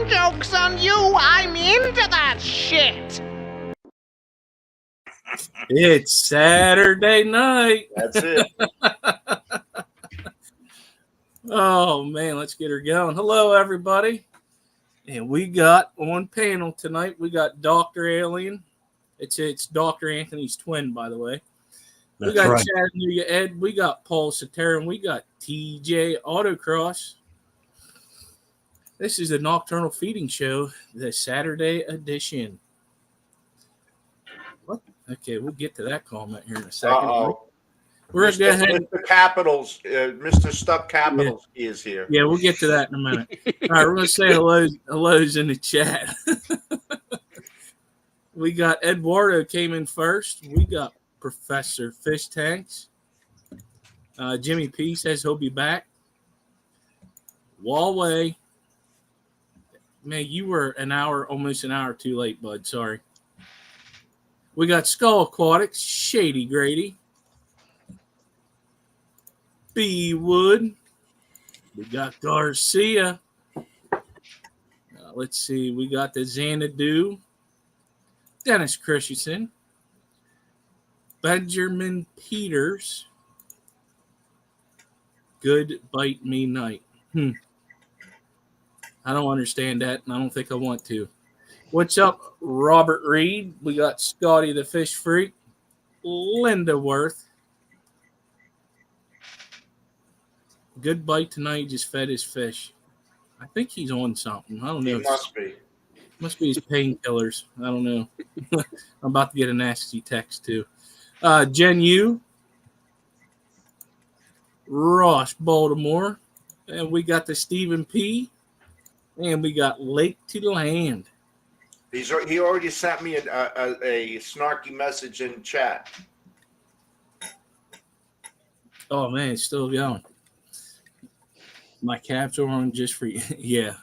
Joke's on you. I'm into that shit. It's Saturday night. That's it. Oh, man, let's get her going. Hello, everybody. And we got on panel tonight, we got Dr. Alien. It's Dr. Anthony's twin, by the way. That's we got right. Chattanooga Ed. We got Paul Satara, and we got TJ Autocross. This is the Nocturnal Feeding Show, the Saturday edition. What? Okay, we'll get to that comment here in a second. Uh-oh. We're going to go ahead. Mr. Capitals, Mr. Stuck Capitals is here. Yeah, we'll get to that in a minute. All right, we're going to say hellos in the chat. We got Eduardo came in first. We got Professor Fish Tanks. Jimmy P says he'll be back. Wallway. Man, you were almost an hour too late, bud. Sorry. We got Skull Aquatics, Shady Grady. B Wood. We got Garcia. Let's see. We got the Xanadu. Dennis Christensen. Benjamin Peters. Good Bite Me Night. I don't understand that, and I don't think I want to. What's up, Robert Reed? We got Scotty the Fish Freak. Linda Worth. Good Bite tonight, just fed his fish. I think he's on something. I don't know. He must be. Must be his painkillers. I don't know. I'm about to get a nasty text, too. Jen Yu. Ross Baltimore. And we got the Stephen P. And we got Lake to Land. He already sent me a snarky message in chat. Oh, man, it's still going. My caps are on just for you. Yeah.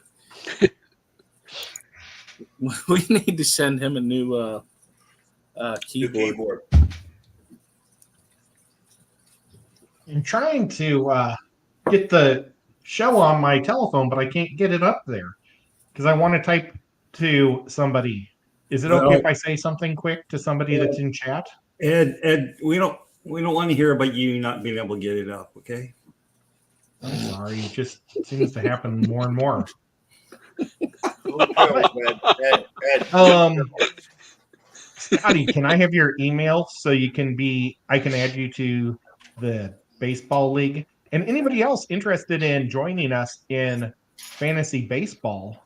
We need to send him a new keyboard. I'm trying to get the show on my telephone, but I can't get it up there because I want to type to somebody. Is it okay if I say something quick to somebody that's in chat? Ed, we don't want to hear about you not being able to get it up, okay? I'm sorry. It just seems to happen more and more. Scotty, can I have your email so I can add you to the baseball league? And anybody else interested in joining us in fantasy baseball,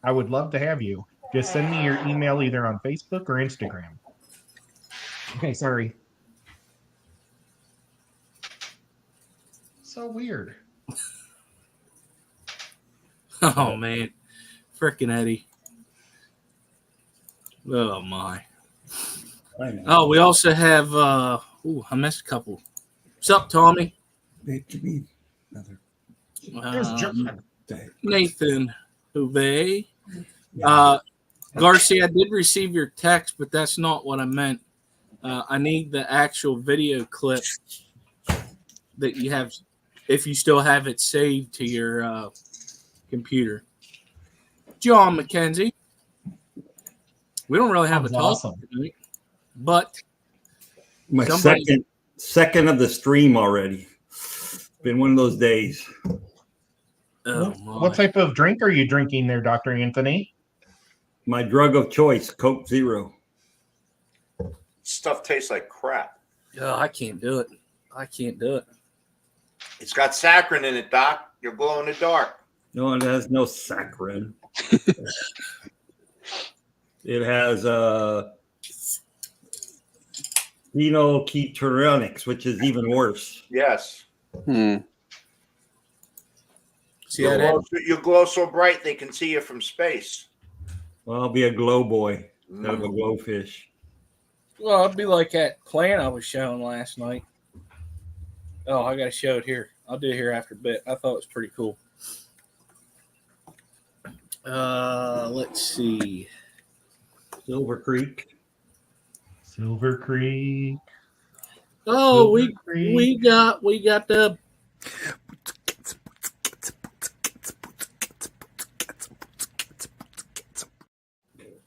I would love to have you. Just send me your email either on Facebook or Instagram. Okay, sorry. So weird. Oh, man. Frickin' Eddie. Oh, my. Oh, we also have, I missed a couple. What's up, Tommy? Nathan Huve. Garcia, I did receive your text, but that's not what I meant. I need the actual video clip that you have, if you still have it saved to your computer. John McKenzie. We don't really have a talk tonight, but my second of the stream already. It's been one of those days. What type of drink are you drinking there, Dr. Anthony? My drug of choice, Coke Zero. Stuff tastes like crap. Oh, I can't do it. It's got saccharin in it, Doc. You're glow in the dark. No, it has no saccharin. It has phenylketonuria, which is even worse. Yes. See you glow so bright they can see you from space. Well, I'll be a glow boy instead of a glowfish. Well, it'd be like that plant I was showing last night. Oh, I got to show it here. I'll do it here after a bit. I thought it was pretty cool. Let's see. Silver Creek. Oh, we got the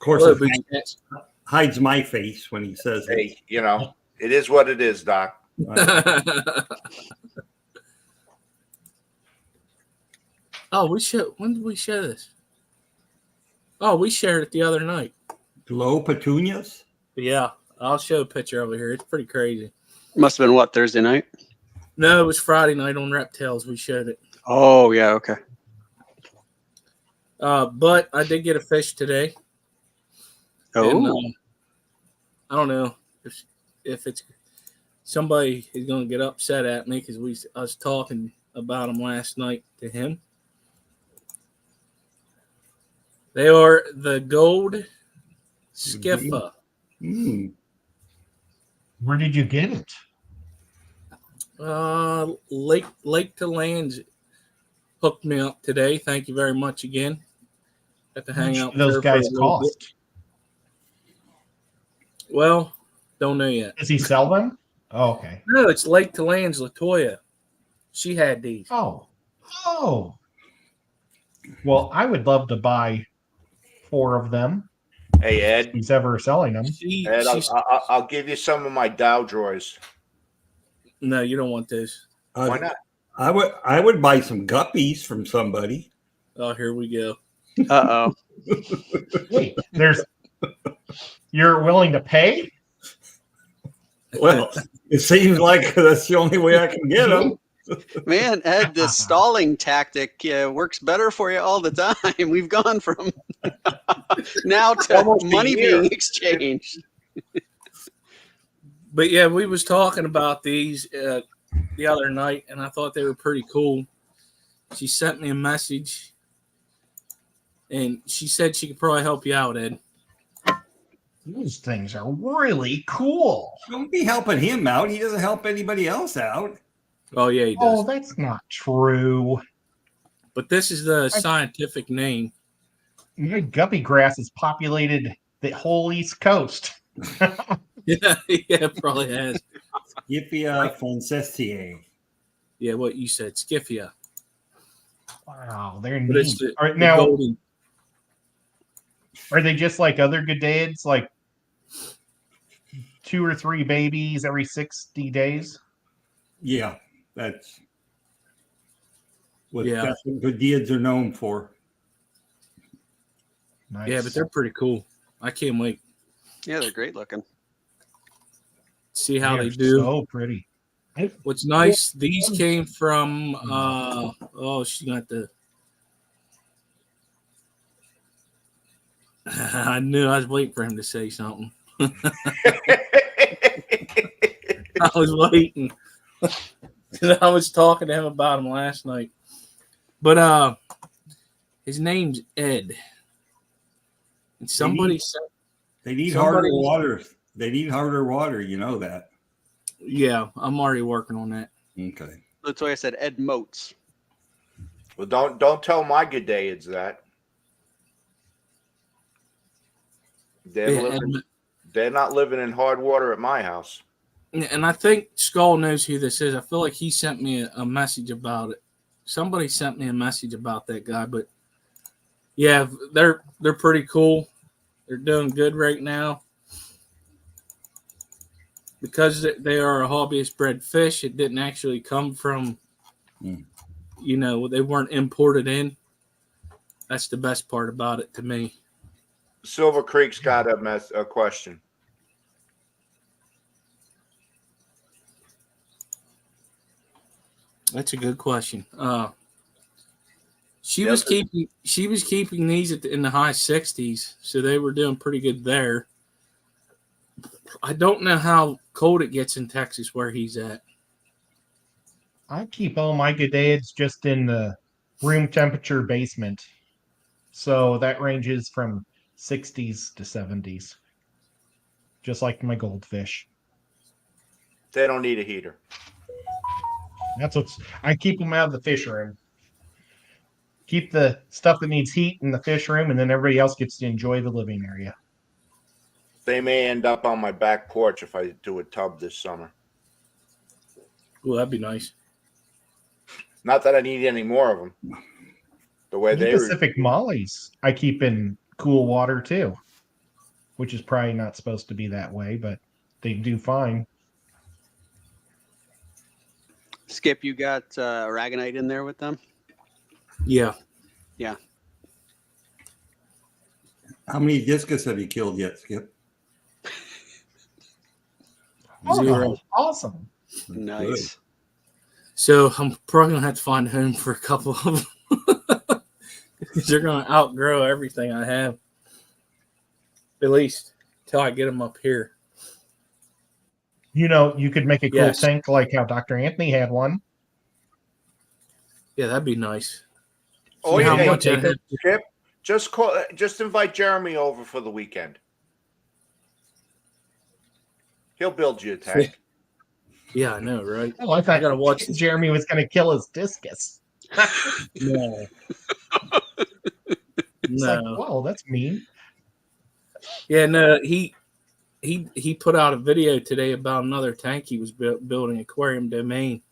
course, Well, it but you can't- hides my face when he says it. Hey, it is what it is, Doc. Oh, when did we share this? Oh, we shared it the other night. Glow petunias? Yeah, I'll show a picture over here. It's pretty crazy. Must have been what, Thursday night? No, it was Friday night on Reptiles. We showed it. Oh, yeah, okay. But I did get a fish today. Oh, And, I don't know if it's somebody is going to get upset at me because I was talking about them last night to him. They are the gold skiffa. Mm. Where did you get it? Lake to Lands hooked me up today. Thank you very much again. Got to hang out. Those with her for guys a little bit. cost. Well, don't know yet. Does he sell them? Oh, okay. No, it's Lake to Lands, Latoya. She had these. Oh. Well, I would love to buy 4 of them. Hey, Ed. If he's ever selling them. Ed, I'll give you some of my Dow drawers. No, you don't want this. Why not? I would buy some guppies from somebody. Oh, here we go. uh-oh. Wait, you're willing to pay? Well, it seems like that's the only way I can get them. Man, Ed, this stalling tactic works better for you all the time. We've gone from now to Almost a money year. being exchanged. But yeah, we was talking about these the other night, and I thought they were pretty cool. She sent me a message, and she said she could probably help you out, Ed. Those things are really cool. Don't be helping him out. He doesn't help anybody else out. Oh yeah, he does. Oh, that's not true. But this is the scientific name. My guppy grass has populated the whole East Coast. Yeah, it probably has. Scyphia francescae. Yeah, what you said, Scyphia. Wow, they're But neat. it's the, All right, the now, golden. are they just like other Goodaids, like 2 or 3 babies every 60 days? Yeah, that's what Yeah. Goodeids are known for. Nice. Yeah, but they're pretty cool. I can't wait Yeah, they're great looking. to see how They're they do. so pretty. What's nice, these came from she got the I knew I was waiting for him to say something. I was waiting. I was talking to him about him last night. But his name's Ed. And somebody said They need Somebody- harder water. They need harder water. You know that. yeah, I'm already working on that. Okay. Latoya said Ed Moats. Well, don't tell my Goodaids that. Yeah, They're not living in hard water at my house. and I think Skull knows who this is. I feel like he sent me a message about it. Somebody sent me a message about that guy, but yeah, they're pretty cool. They're doing good right now. Because they are a hobbyist bred fish, it didn't actually come from, they weren't imported in. That's the best part about it to me. Silver Creek's got a question. That's a good question. She was keeping these in the high 60s, so they were doing pretty good there. I don't know how cold it gets in Texas where he's at. I keep all my Goodaids just in the room temperature basement. So that ranges from 60s to 70s. Just like my goldfish. They don't need a heater. I keep them out of the fish room. Keep the stuff that needs heat in the fish room, and then everybody else gets to enjoy the living area. They may end up on my back porch if I do a tub this summer. Well, that'd be nice. Not that I need any more of them. The way The they Pacific mollies I keep in cool water too. which is probably not supposed to be that way, but they do fine. Skip, you got aragonite in there with them? Yeah. Yeah. How many discus have you killed yet, Skip? Zero. Awesome. Nice. So I'm probably gonna have to find a home for a couple of them. They're gonna outgrow everything I have. At least till I get them up here. You know, you could make a cool Yes. tank like how Dr. Anthony had one. Yeah, that'd be nice. Oh, See how yeah, much I take have. Skip, just invite Jeremy over for the weekend. He'll build you a tank. Yeah, I know, right? Oh, I thought gotta watch this. Jeremy was going to kill his discus. No. It's No. like, whoa, that's mean. Yeah, no. He put out a video today about another tank he was building, Aquarium Domain.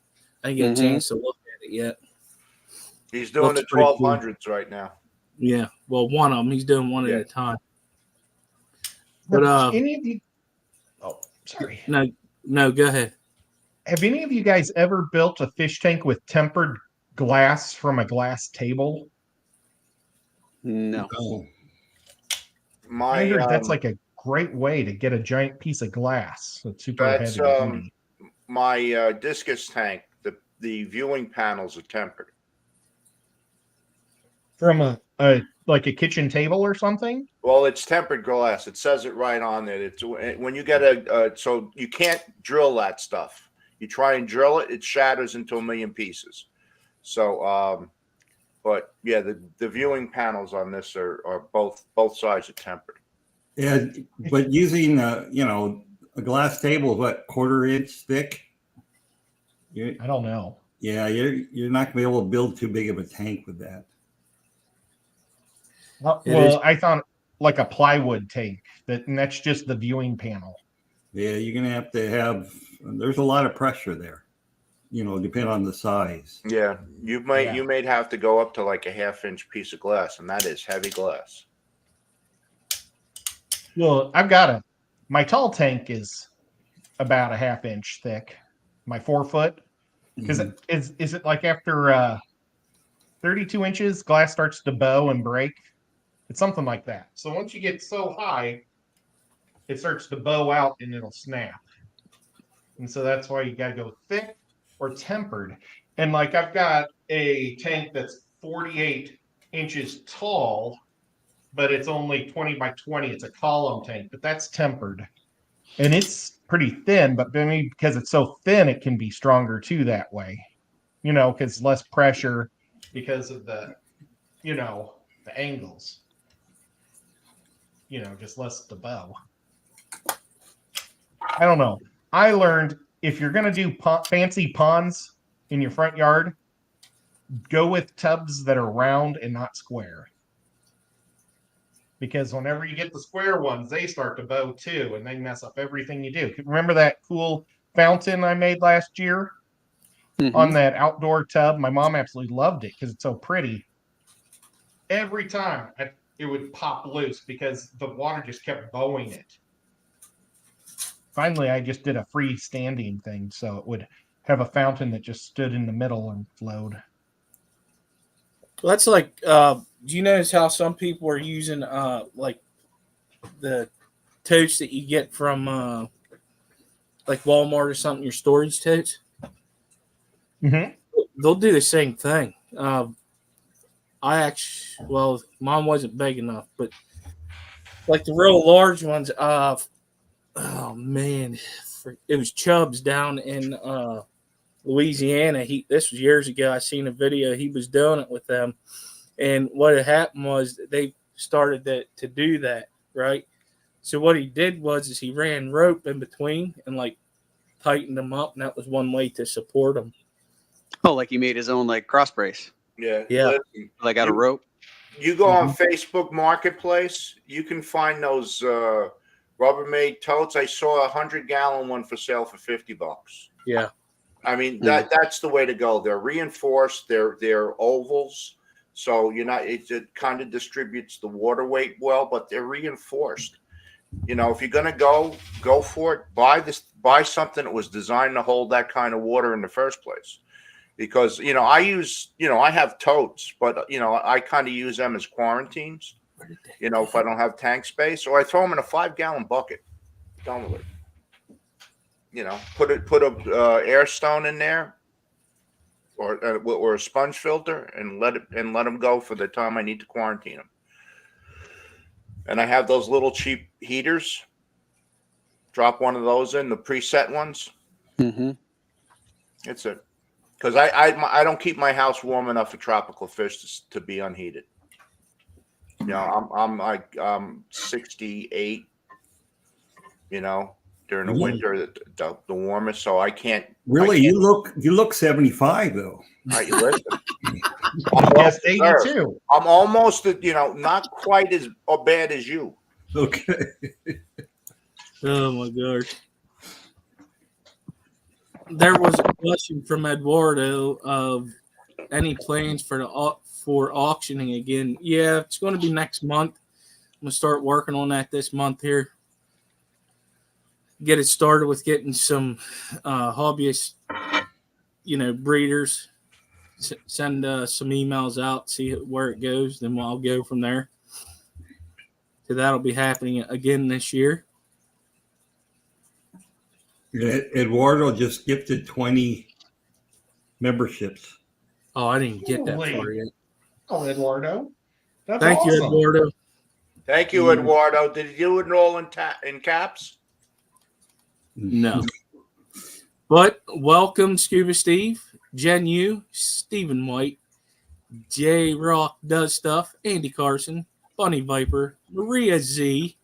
I didn't get a chance to look at it yet. He's doing Looks the pretty cool. 1200s right now. Yeah, well, one of them. He's doing one Yeah. at a time. But Any of you? Oh, sorry. No, go ahead. Have any of you guys ever built a fish tank with tempered glass from a glass table? No. Oh, My I heard that's like a great way to get a giant piece of glass. It's super That's, heavy duty. my discus tank, the viewing panels are tempered. From a like a kitchen table or something? Well, it's tempered glass. It says it right on it. It's when you get so you can't drill that stuff. You try and drill it, it shatters into a million pieces. So, but yeah, the viewing panels on this are both sides are tempered. yeah, but using a glass table is what, 1/4 inch thick? I don't know. Yeah, you're not gonna be able to build too big of a tank with that. Well, I thought like a plywood tank, and that's just the viewing panel. Yeah, you're gonna have to have. There's a lot of pressure there. Depending on the size. Yeah, you may Yeah. have to go up to like a 1/2 inch piece of glass, and that is heavy glass. Well, my tall tank is about a 1/2 inch thick, my 4-foot. Because is it like after 32 inches, glass starts to bow and break? It's something like that. So once you get so high, it starts to bow out and it'll snap. And so that's why you got to go thick or tempered. And like I've got a tank that's 48 inches tall, but it's only 20 by 20. It's a column tank, but that's tempered. And it's pretty thin, but maybe because it's so thin, it can be stronger too that way. Because less pressure because of the angles. Just less the bow. I don't know. I learned if you're going to do fancy ponds in your front yard, go with tubs that are round and not square. Because whenever you get the square ones, they start to bow too, and they mess up everything you do. Remember that cool fountain I made last year on that outdoor tub? My mom absolutely loved it because it's so pretty. Every time it would pop loose because the water just kept bowing it. Finally, I just did a freestanding thing, so it would have a fountain that just stood in the middle and flowed. Well, that's like, do you notice how some people are using like the totes that you get from like Walmart or something, your storage totes? Mm-hmm. They'll do the same thing. Mine wasn't big enough, but like the real large ones, oh man, it was Chubbs down in Louisiana. This was years ago. I seen a video. He was doing it with them, and what had happened was they started to do that, right? So what he did was he ran rope in between and like tightened them up, and that was one way to support them. Oh, like he made his own like cross brace, Yeah. Yeah. Listen, like out of rope. you go on Facebook Marketplace, you can find those Rubbermaid totes. I saw a 100-gallon one for sale for $50. Yeah. I mean, that's the way to go. They're reinforced. They're ovals, so it kind of distributes the water weight well, but they're reinforced. You know, if you're gonna go for it. Buy something that was designed to hold that kind of water in the first place. Because I have totes, but I kind of use them as quarantines. If I don't have tank space, or I throw them in a 5-gallon bucket. Done with it. Put a air stone in there, or a sponge filter, and let them go for the time I need to quarantine them. And I have those little cheap heaters. Drop one of those in, the preset ones. Mm-hmm. That's it. Because I don't keep my house warm enough for tropical fish to be unheated. I'm 68. During the winter, the warmest, so I can't. Really, you look 75 though. Listen, Yes, 82. I'm almost not quite as bad as you. Okay. Oh my gosh. There was a question from Eduardo of any plans for auctioning again. Yeah, it's going to be next month. I'm going to start working on that this month here. Get it started with getting some hobbyist, breeders. Send some emails out, see where it goes. Then I'll go from there. So that'll be happening again this year. Eduardo just gifted 20 memberships. Oh, I didn't get that Holy. far yet. Oh, Eduardo. That's Thank you, awesome. Eduardo. Thank you, Eduardo. Did you do it all in caps? No. But welcome, Scuba Steve, Jen Yu, Stephen White, J Rock Does Stuff, Andy Carson, Bunny Viper, Maria Z,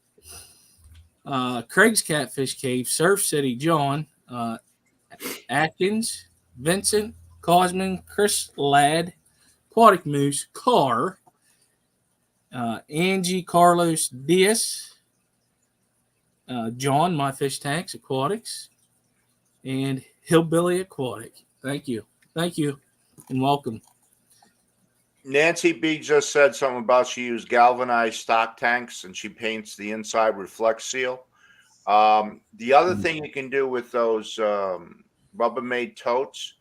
Craig's Catfish Cave, Surf City John, Atkins, Vincent, Cosman, Chris Ladd, Aquatic Moose, Carr, Angie Carlos Diaz, John, My Fish Tanks Aquatics, and Hillbilly Aquatic. Thank you, and welcome. Nancy B just said something about she used galvanized stock tanks and she paints the inside with Flex Seal. The other thing you can do with those Rubbermaid totes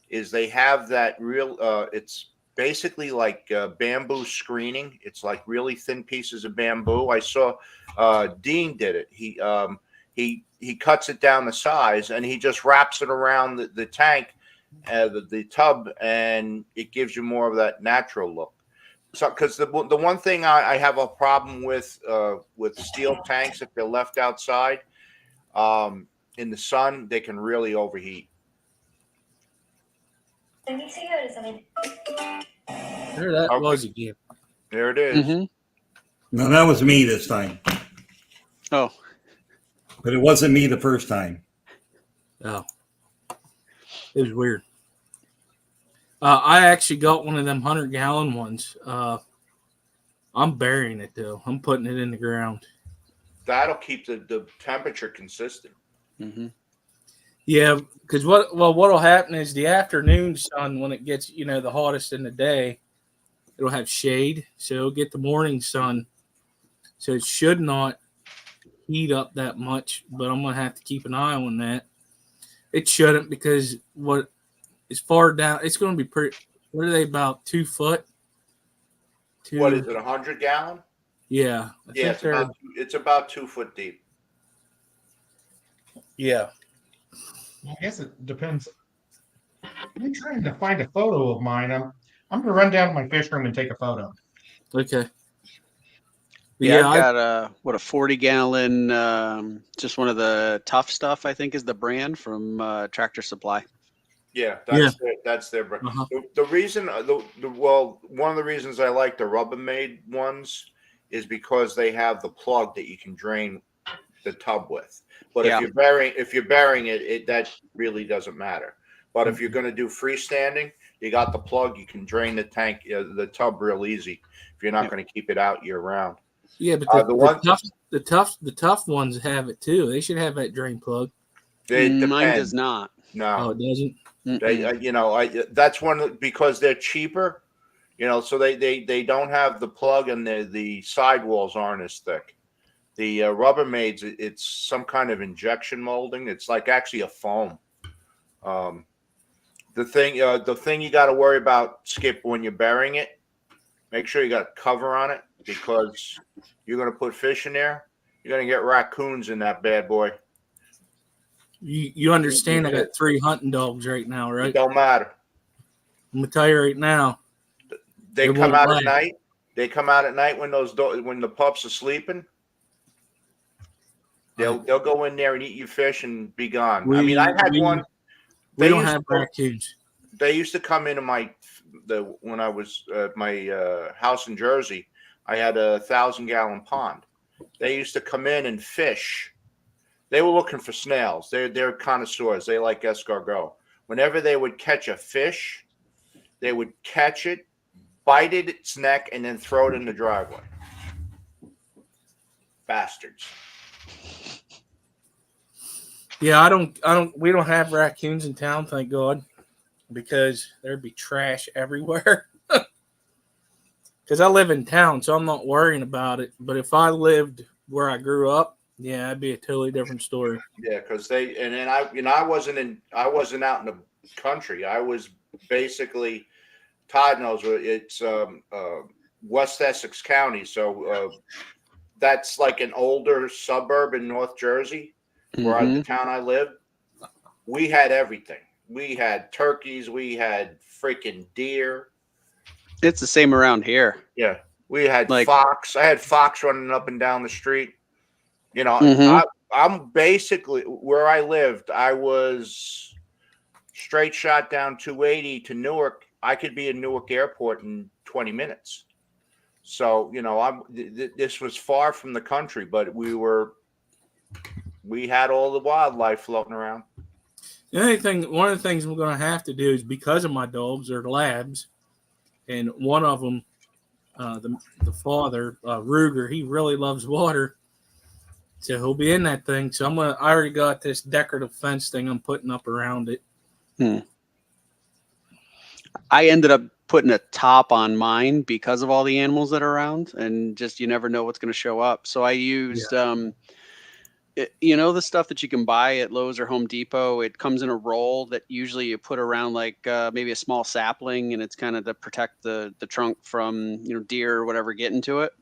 is they have that real. It's basically like bamboo screening. It's like really thin pieces of bamboo. I saw Dean did it. He cuts it down the size and he just wraps it around the tank, the tub, and it gives you more of that natural look. So, because the one thing I have a problem with steel tanks, if they're left outside in the sun, they can really overheat. There that was again. There it is. Mm-hmm. No, that was me this time. Oh. But it wasn't me the first time. Oh. It was weird. I actually got one of them 100-gallon ones. I'm burying it, though. I'm putting it in the ground. That'll keep the temperature consistent. Mm-hmm. Yeah, because what'll happen is the afternoon sun, when it gets, the hottest in the day, it'll have shade. So it'll get the morning sun. So it should not heat up that much, but I'm going to have to keep an eye on that. It shouldn't, because what is far down, it's going to be pretty, what are they, about 2 foot? What is it, 100-gallon? Yeah. Yeah, it's about 2 foot deep. Yeah. I guess it depends. I'm trying to find a photo of mine. I'm going to run down to my fish room and take a photo. Okay. Yeah, I've got a 40-gallon, just one of the Tough Stuff, I think is the brand from Tractor Supply. Yeah, that's their brand. Uh-huh. The reason, one of the reasons I like the Rubbermaid ones is because they have the plug that you can drain the tub with. But if you're burying it, that really doesn't matter. But if you're going to do freestanding, you got the plug. You can drain the tank, the tub, real easy. If you're not going to keep it out year round. Yeah, but the tough ones have it too. They should have that drain plug. Mine does not. No, oh, it doesn't. They, that's one because they're cheaper. So they don't have the plug, and the sidewalls aren't as thick. The Rubbermaids, it's some kind of injection molding. It's like actually a foam. The thing you got to worry about, Skip, when you're burying it, make sure you got a cover on it, because you're going to put fish in there. You're going to get raccoons in that bad boy. You understand? I got 3 hunting dogs right now, right? It don't matter. I'm gonna tell you right now. They come out at night. They come out at night when when the pups are sleeping. They'll go in there and eat your fish and be gone. I mean, I had one. We don't have raccoons. They used to come into when I was at my house in Jersey. I had a 1,000-gallon pond. They used to come in and fish. They were looking for snails. They're connoisseurs. They like escargot. Whenever they would catch a fish, they would catch it, bite it its neck, and then throw it in the driveway. Bastards. Yeah, we don't have raccoons in town, thank God, because there'd be trash everywhere. Because I live in town, so I'm not worrying about it. But if I lived where I grew up, yeah, it'd be a totally different story. Yeah, because I wasn't out in the country. I was basically, Todd knows, it's West Essex County, so that's like an older suburb in North Jersey, where the town I lived. We had everything. We had turkeys. We had freaking deer. It's the same around here. Yeah, we had fox. I had fox running up and down the street. You know, I'm basically, where I lived, I was straight shot down 280 to Newark. I could be in Newark Airport in 20 minutes. So, you know, this was far from the country, but we had all the wildlife floating around. One of the things we're going to have to do is, because of my dogs, they're labs, and one of them, the father, Ruger, he really loves water. So he'll be in that thing. So I already got this decorative fence thing I'm putting up around it. I ended up putting a top on mine because of all the animals that are around, and just, you never know what's going to show up. So I used, the stuff that you can buy at Lowe's or Home Depot. It comes in a roll that usually you put around like maybe a small sapling, and it's kind of to protect the trunk from, deer or whatever getting to it.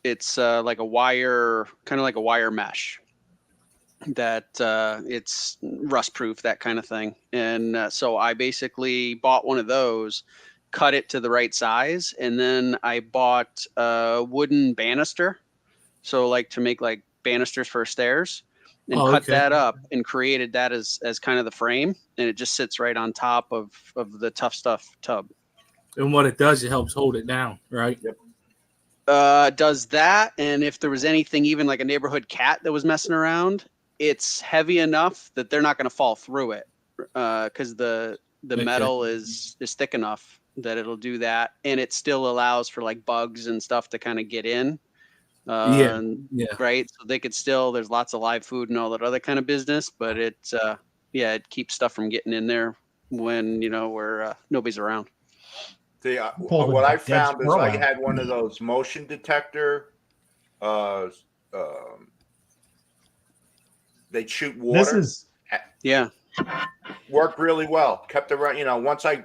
It's like a wire mesh that it's rust proof, that kind of thing. And so I basically bought one of those, cut it to the right size, and then I bought a wooden banister. So like to make like banisters for stairs, and cut that up and created that as kind of the frame. And it just sits right on top of the Tough Stuff tub. And what it does, it helps hold it down, right? Yep. Does that, and if there was anything, even like a neighborhood cat that was messing around, it's heavy enough that they're not going to fall through it, because the metal is thick enough that it'll do that, and it still allows for like bugs and stuff to kind of get in. Right. So they could still, there's lots of live food and all that other kind of business, but it keeps stuff from getting in there when where nobody's around. What I found is I had one of those motion detector. They shoot water. Worked really well. Kept around. Once I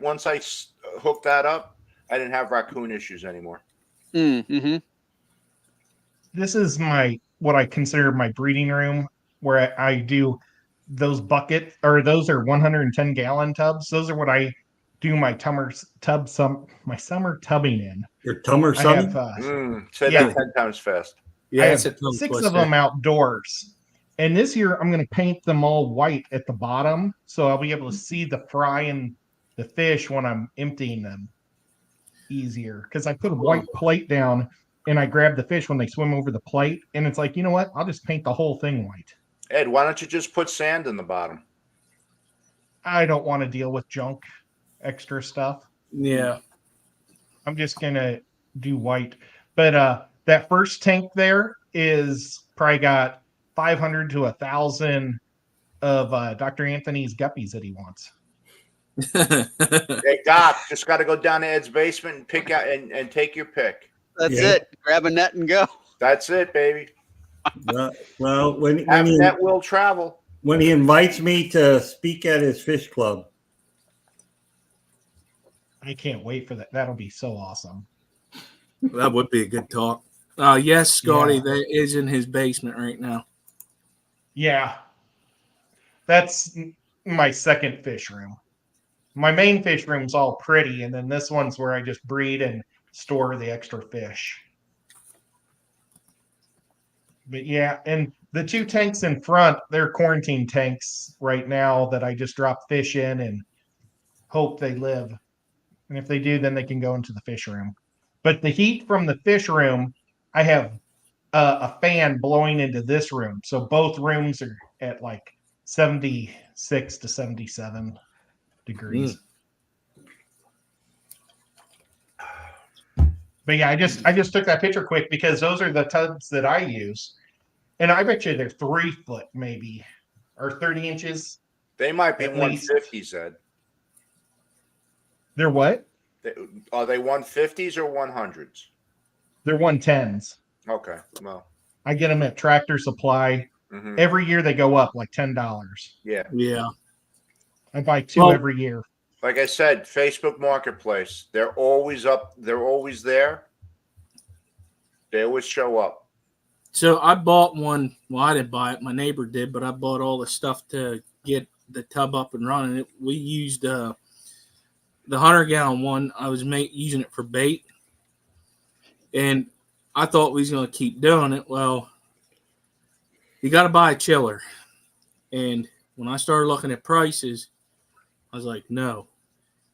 hooked that up, I didn't have raccoon issues anymore. This is what I consider my breeding room, where I do those bucket, or those are 110-gallon tubs. Those are what I do my summer tubbing in. Your tummer subbing? Say that 10 times fast. Yeah, I have 6 of them outdoors. And this year I'm going to paint them all white at the bottom, so I'll be able to see the fry and the fish when I'm emptying them easier. Because I put a white plate down and I grab the fish when they swim over the plate, and it's like, you know what? I'll just paint the whole thing white. Ed, why don't you just put sand in the bottom? I don't want to deal with junk, extra stuff. Yeah. I'm just going to do white. But that first tank there is probably got 500 to 1,000 of Dr. Anthony's guppies that he wants. Hey, Doc, just got to go down to Ed's basement and pick out and take your pick. That's it. Grab a net and go. That's it, baby. Well, That will travel. when he invites me to speak at his fish club. I can't wait for that. That'll be so awesome. That would be a good talk. Yes, Scotty, Yeah. that is in his basement right now. Yeah. That's my second fish room. My main fish room's all pretty, and then this one's where I just breed and store the extra fish. But yeah, and the two tanks in front, they're quarantine tanks right now that I just drop fish in and hope they live. And if they do, then they can go into the fish room. But the heat from the fish room, I have a fan blowing into this room. So both rooms are at like 76 to 77 degrees. But yeah, I just took that picture quick because those are the tubs that I use. And I bet you they're 3 foot maybe or 30 inches. They might be At least. 150s, Ed. They're what? Are they 150s or 100s? They're 110s. Okay, well. I get them at Tractor Supply. Mhm. Every year they go up like $10. Yeah. Yeah. I buy 2 every year. Like I said, Facebook Marketplace, they're always up. They're always there. They always show up. So I bought one. Well, I didn't buy it. My neighbor did, but I bought all the stuff to get the tub up and running. We used the 100-gallon one. I was using it for bait, and I thought we was going to keep doing it. Well, you got to buy a chiller, and when I started looking at prices, I was like, no,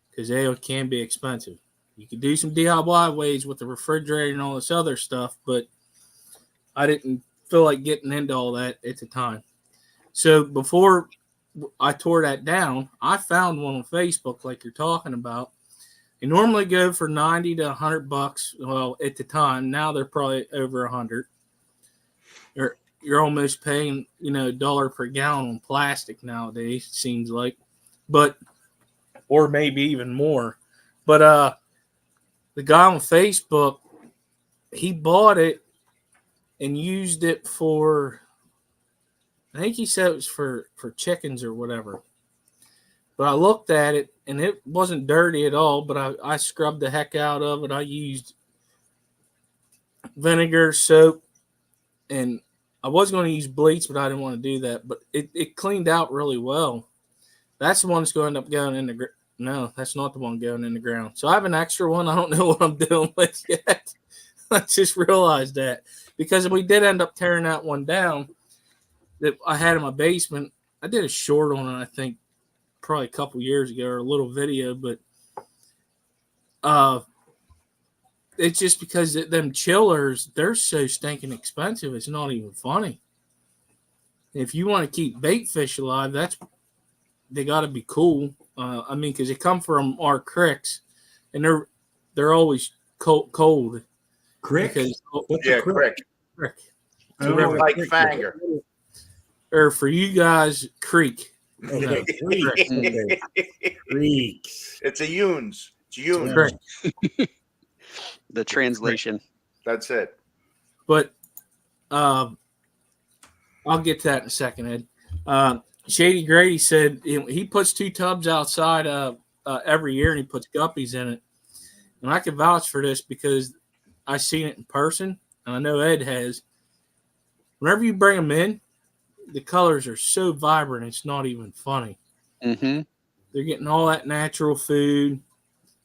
because they can be expensive. You could do some DIY ways with the refrigerator and all this other stuff, but I didn't feel like getting into all that at the time. So before I tore that down, I found one on Facebook like you're talking about. They normally go for $90 to $100. Well, at the time, now they're probably over $100. You're almost paying, $1 per gallon on plastic nowadays, it seems like. But or maybe even more. But the guy on Facebook, he bought it and used it for, I think he said it was for chickens or whatever. But I looked at it, and it wasn't dirty at all, but I scrubbed the heck out of it. I used vinegar, soap, and I was going to use bleach, but I didn't want to do that. But it cleaned out really well. That's the one that's going to end up going in the ground. No, that's not the one going in the ground. So I have an extra one. I don't know what I'm doing with yet. I just realized that because we did end up tearing that one down that I had in my basement. I did a short on it, I think, probably a couple years ago, or a little video, but it's just because them chillers, they're so stinking expensive. It's not even funny. If you want to keep bait fish alive, they got to be cool. Because they come from our cricks, and they're always cold. Crick? What's a crick? Crick. I don't know Like crick Fanger. Or for you guys, creek. is. Okay, creeks. It's a Yunes. It's Yunes. Crick. The translation. That's it. But I'll get to that in a second, Ed. Shady Grady said he puts 2 tubs outside every year, and he puts guppies in it. And I can vouch for this because I've seen it in person, and I know Ed has. Whenever you bring them in, the colors are so vibrant, it's not even funny. Mm-hmm. They're getting all that natural food,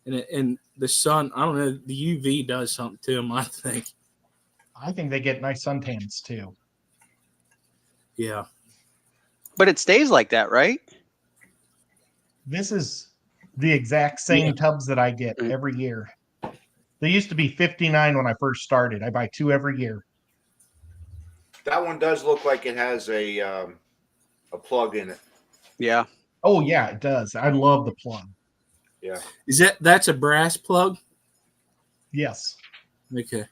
and the sun, I don't know, the UV does something to them, I think. I think they get nice suntans too. Yeah. But it stays like that, right? This is the exact same tubs that I get every year. They used to be 59 when I first started. I buy 2 every year. That one does look like it has a plug in it. Yeah. Oh yeah, it does. I love the plug. Yeah. That's a brass plug? Yes. Okay.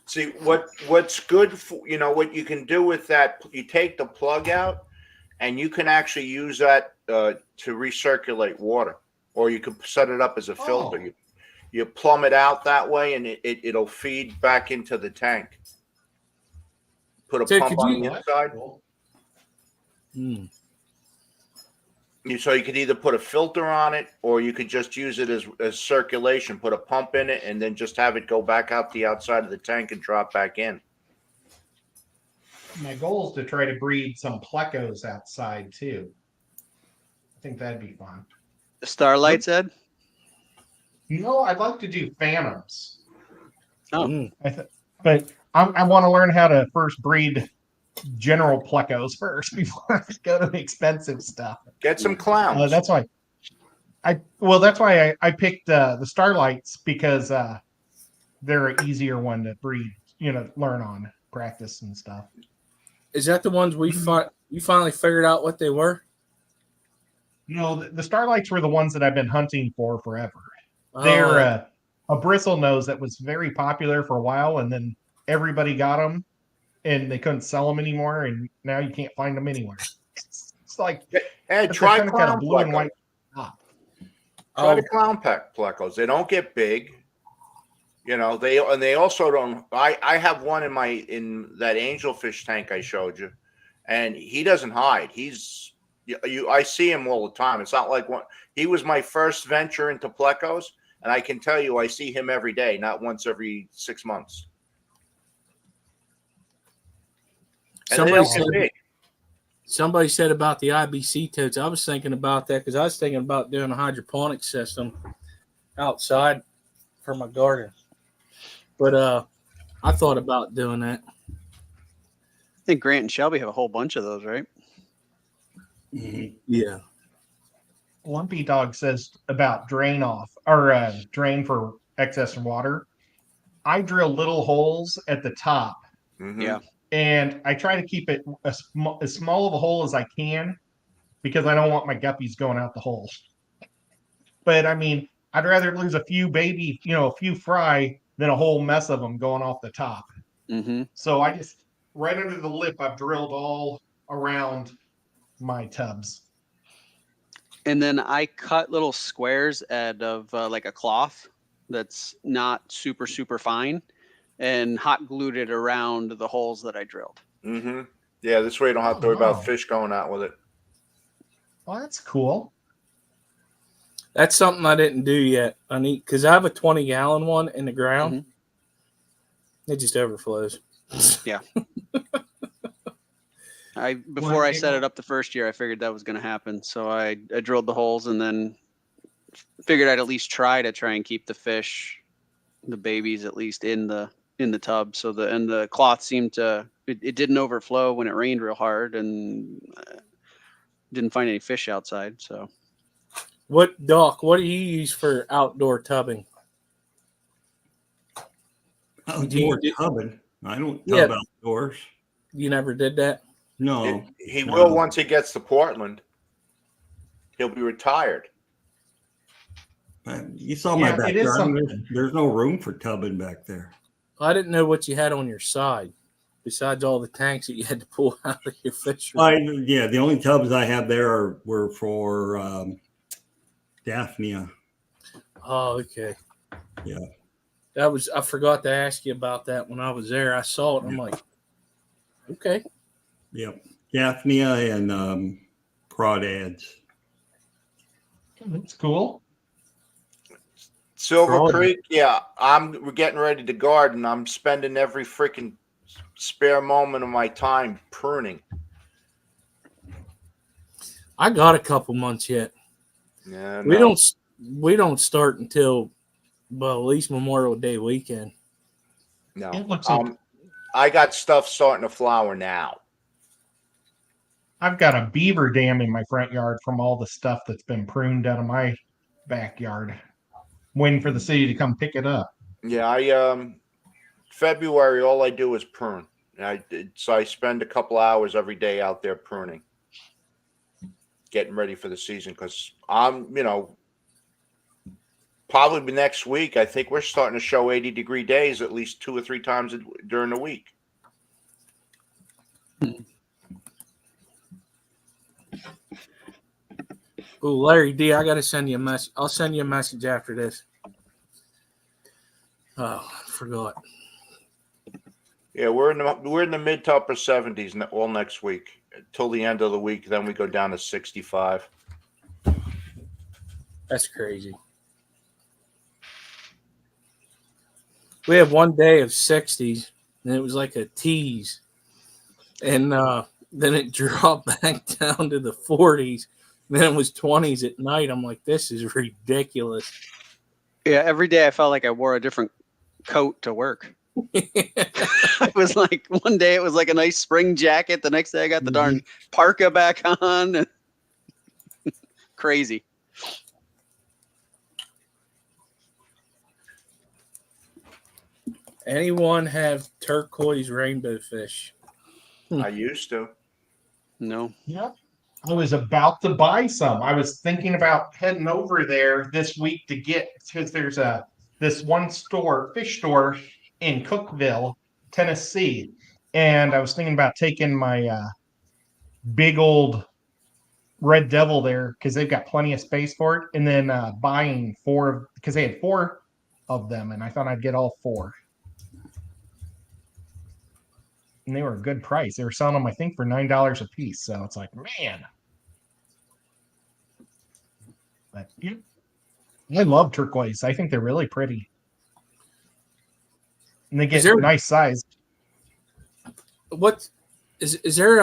See what's good for what you can do with that. You take the plug out, and you can actually use that to recirculate water, or you can set it up as a filter. Oh. You plumb it out that way, and it'll feed back into the tank. put a So pump could on you- the inside. Hmm. So you could either put a filter on it, or you could just use it as circulation. Put a pump in it, and then just have it go back out the outside of the tank and drop back in. My goal is to try to breed some plecos outside too. I think that'd be fun. The Starlights, Ed? No, I'd like to do phantoms. Oh. Mm. But I want to learn how to first breed general plecos first before I go to the expensive stuff. Get some clowns. That's why I picked the Starlights, because they're an easier one to breed, learn on, practice and stuff. Is that the ones you finally figured out what they were? The Starlights were the ones that I've been hunting for forever. They're a bristle nose that was very popular for a while, and then everybody got them, and they couldn't sell them anymore, and now you can't find them anywhere. It's like, Hey, but try they're kind of got a clown blue and pleco. white top. Try the clown pack plecos. They don't get big. They also don't. I have one in that angelfish tank I showed you, and he doesn't hide. I see him all the time. It's not like he was my first venture into plecos, and I can tell you I see him every day, not once every 6 months. And they don't get big. Somebody said about the IBC toads. I was thinking about that because I was thinking about doing a hydroponic system outside for my garden. But I thought about doing that. I think Grant and Shelby have a whole bunch of those, right? Yeah. Lumpy Dog says about drain off, or drain for excess water. I drill little holes at the top. Mm-hmm. Yeah. And I try to keep it as small of a hole as I can, because I don't want my guppies going out the hole. But I mean, I'd rather lose a few a few fry than a whole mess of them going off the top. Mm-hmm. So I just, right under the lip, I've drilled all around my tubs. And then I cut little squares out of like a cloth that's not super, super fine, and hot glued it around the holes that I drilled. Mm-hmm. Yeah, this way you don't have to worry about fish going out with it. Well, that's cool. That's something I didn't do yet. I need, because I have a 20-gallon one in the ground. Mm-hmm. It just overflows. Yeah. Before I set it up the first year, I figured that was going to happen. So I drilled the holes, and then figured I'd at least try and keep the fish, the babies, at least in the tub. So the cloth seemed to, it didn't overflow when it rained real hard, and didn't find any fish outside. So What do you use for outdoor tubbing? Outdoor tubbing. I don't Yeah. tub outdoors. You never did that? No. He No. will once he gets to Portland. He'll be retired. You saw my Yeah, it is backyard. something. There's no room for tubbing back there. I didn't know what you had on your side, besides all the tanks that you had to pull out of your fish. The only tubs I have there were for Daphnia. Oh, okay. Yeah. I forgot to ask you about that when I was there. I saw it. I'm like, okay. Yep. Daphnia and crawdads. That's cool. Silver Crawdad. Creek, we're getting ready to garden. I'm spending every freaking spare moment of my time pruning. I got a couple months yet. Yeah, We don't start until at least Memorial Day weekend. No. It looks like I got stuff starting to flower now. I've got a beaver dam in my front yard from all the stuff that's been pruned out of my backyard, waiting for the city to come pick it up. Yeah, February, all I do is prune. So I spend a couple hours every day out there pruning, getting ready for the season, because I'm, probably next week, I think we're starting to show 80-degree days at least 2 or 3 times during the week. Oh, Larry D, I got to send you a message. I'll send you a message after this. Oh, I forgot. Yeah, we're in the mid to upper 70s all next week till the end of the week. Then we go down to 65. That's crazy. We had one day of 60s, and it was like a tease. And then it dropped back down to the 40s. Then it was 20s at night. I'm like, this is ridiculous. Yeah, every day I felt like I wore a different coat to work. It was like one day it was like a nice spring jacket. The next day I got the darn parka back on. Crazy. Anyone have turquoise rainbow fish? I used to. No. Yep. I was about to buy some. I was thinking about heading over there this week to get, because there's this one fish store in Cookeville, Tennessee, and I was thinking about taking my big old Red Devil there because they've got plenty of space for it, and then buying four because they had 4 of them, and I thought I'd get all 4. And they were a good price. They were selling them, I think, for $9 a piece. So it's like, man. But yeah, I love turquoise. I think they're really pretty. And they get nice size. What is there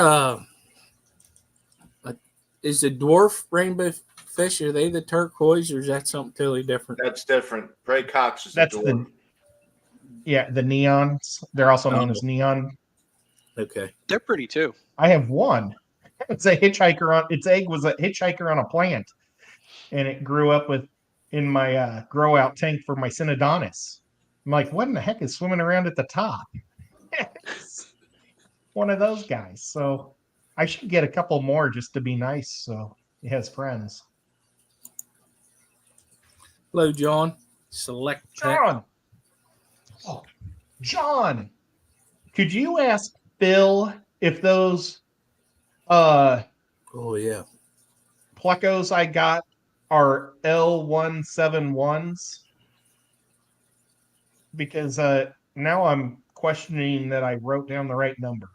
is the dwarf rainbow fish, are they the turquoise, or is that something totally different? That's different. Gray Cox is That's the dwarf. the neons. They're also known as neon. Okay. They're pretty too. I have one. It's a hitchhiker on its egg was a hitchhiker on a plant. And it grew up in my grow out tank for my Synodontis. I'm like, what in the heck is swimming around at the top? One of those guys. So I should get a couple more just to be nice. So he has friends. Hello, John. Select John. Oh, John. Could you ask Phil if those oh yeah, plecos I got are L171s? Because now I'm questioning that I wrote down the right number.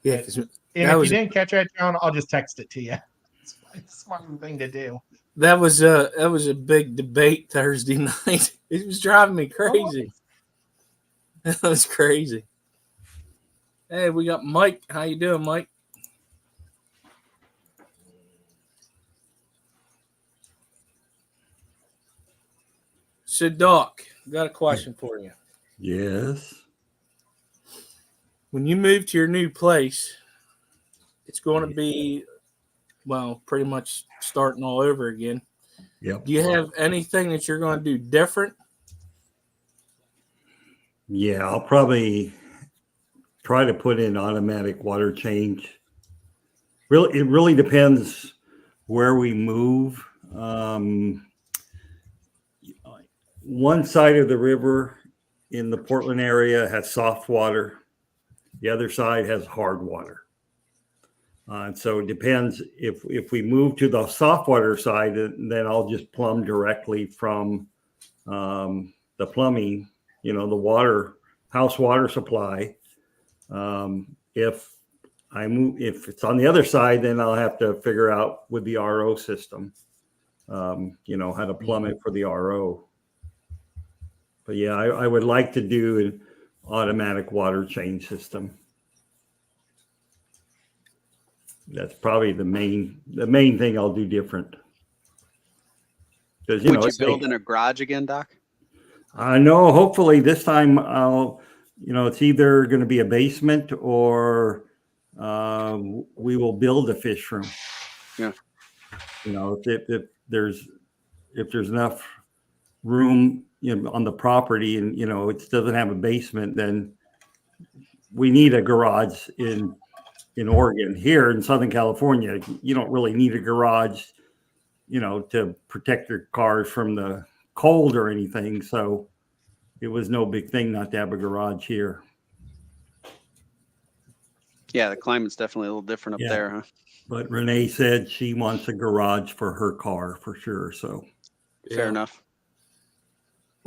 yeah. And if you didn't catch that, John, I'll just text it to you. It's a smart thing to do. That was a big debate Thursday night. It was driving me crazy. That was crazy. Hey, we got Mike. How you doing, Mike? So, Doc, got a question for you. Yes. When you move to your new place, it's going to be, well, pretty much starting all over again. Yep. Do you have anything that you're going to do different? Yeah, I'll probably try to put in automatic water change. It really depends where we move. One side of the river in the Portland area has soft water. The other side has hard water. And so it depends. If we move to the soft water side, then I'll just plumb directly from the plumbing, the house water supply. If it's on the other side, then I'll have to figure out with the RO system, how to plumb it for the RO. But yeah, I would like to do an automatic water change system. That's probably the main thing I'll do different. Because Would you build in a garage again, Doc? I know. Hopefully this time it's either going to be a basement or we will build a fish room. Yeah. If there's enough room on the property and it doesn't have a basement, then we need a garage in Oregon. Here in Southern California, you don't really need a garage to protect your cars from the cold or anything, so it was no big thing not to have a garage here. Yeah, the climate's definitely a little different up there, huh? But Renee said she wants a garage for her car for sure, so Fair enough.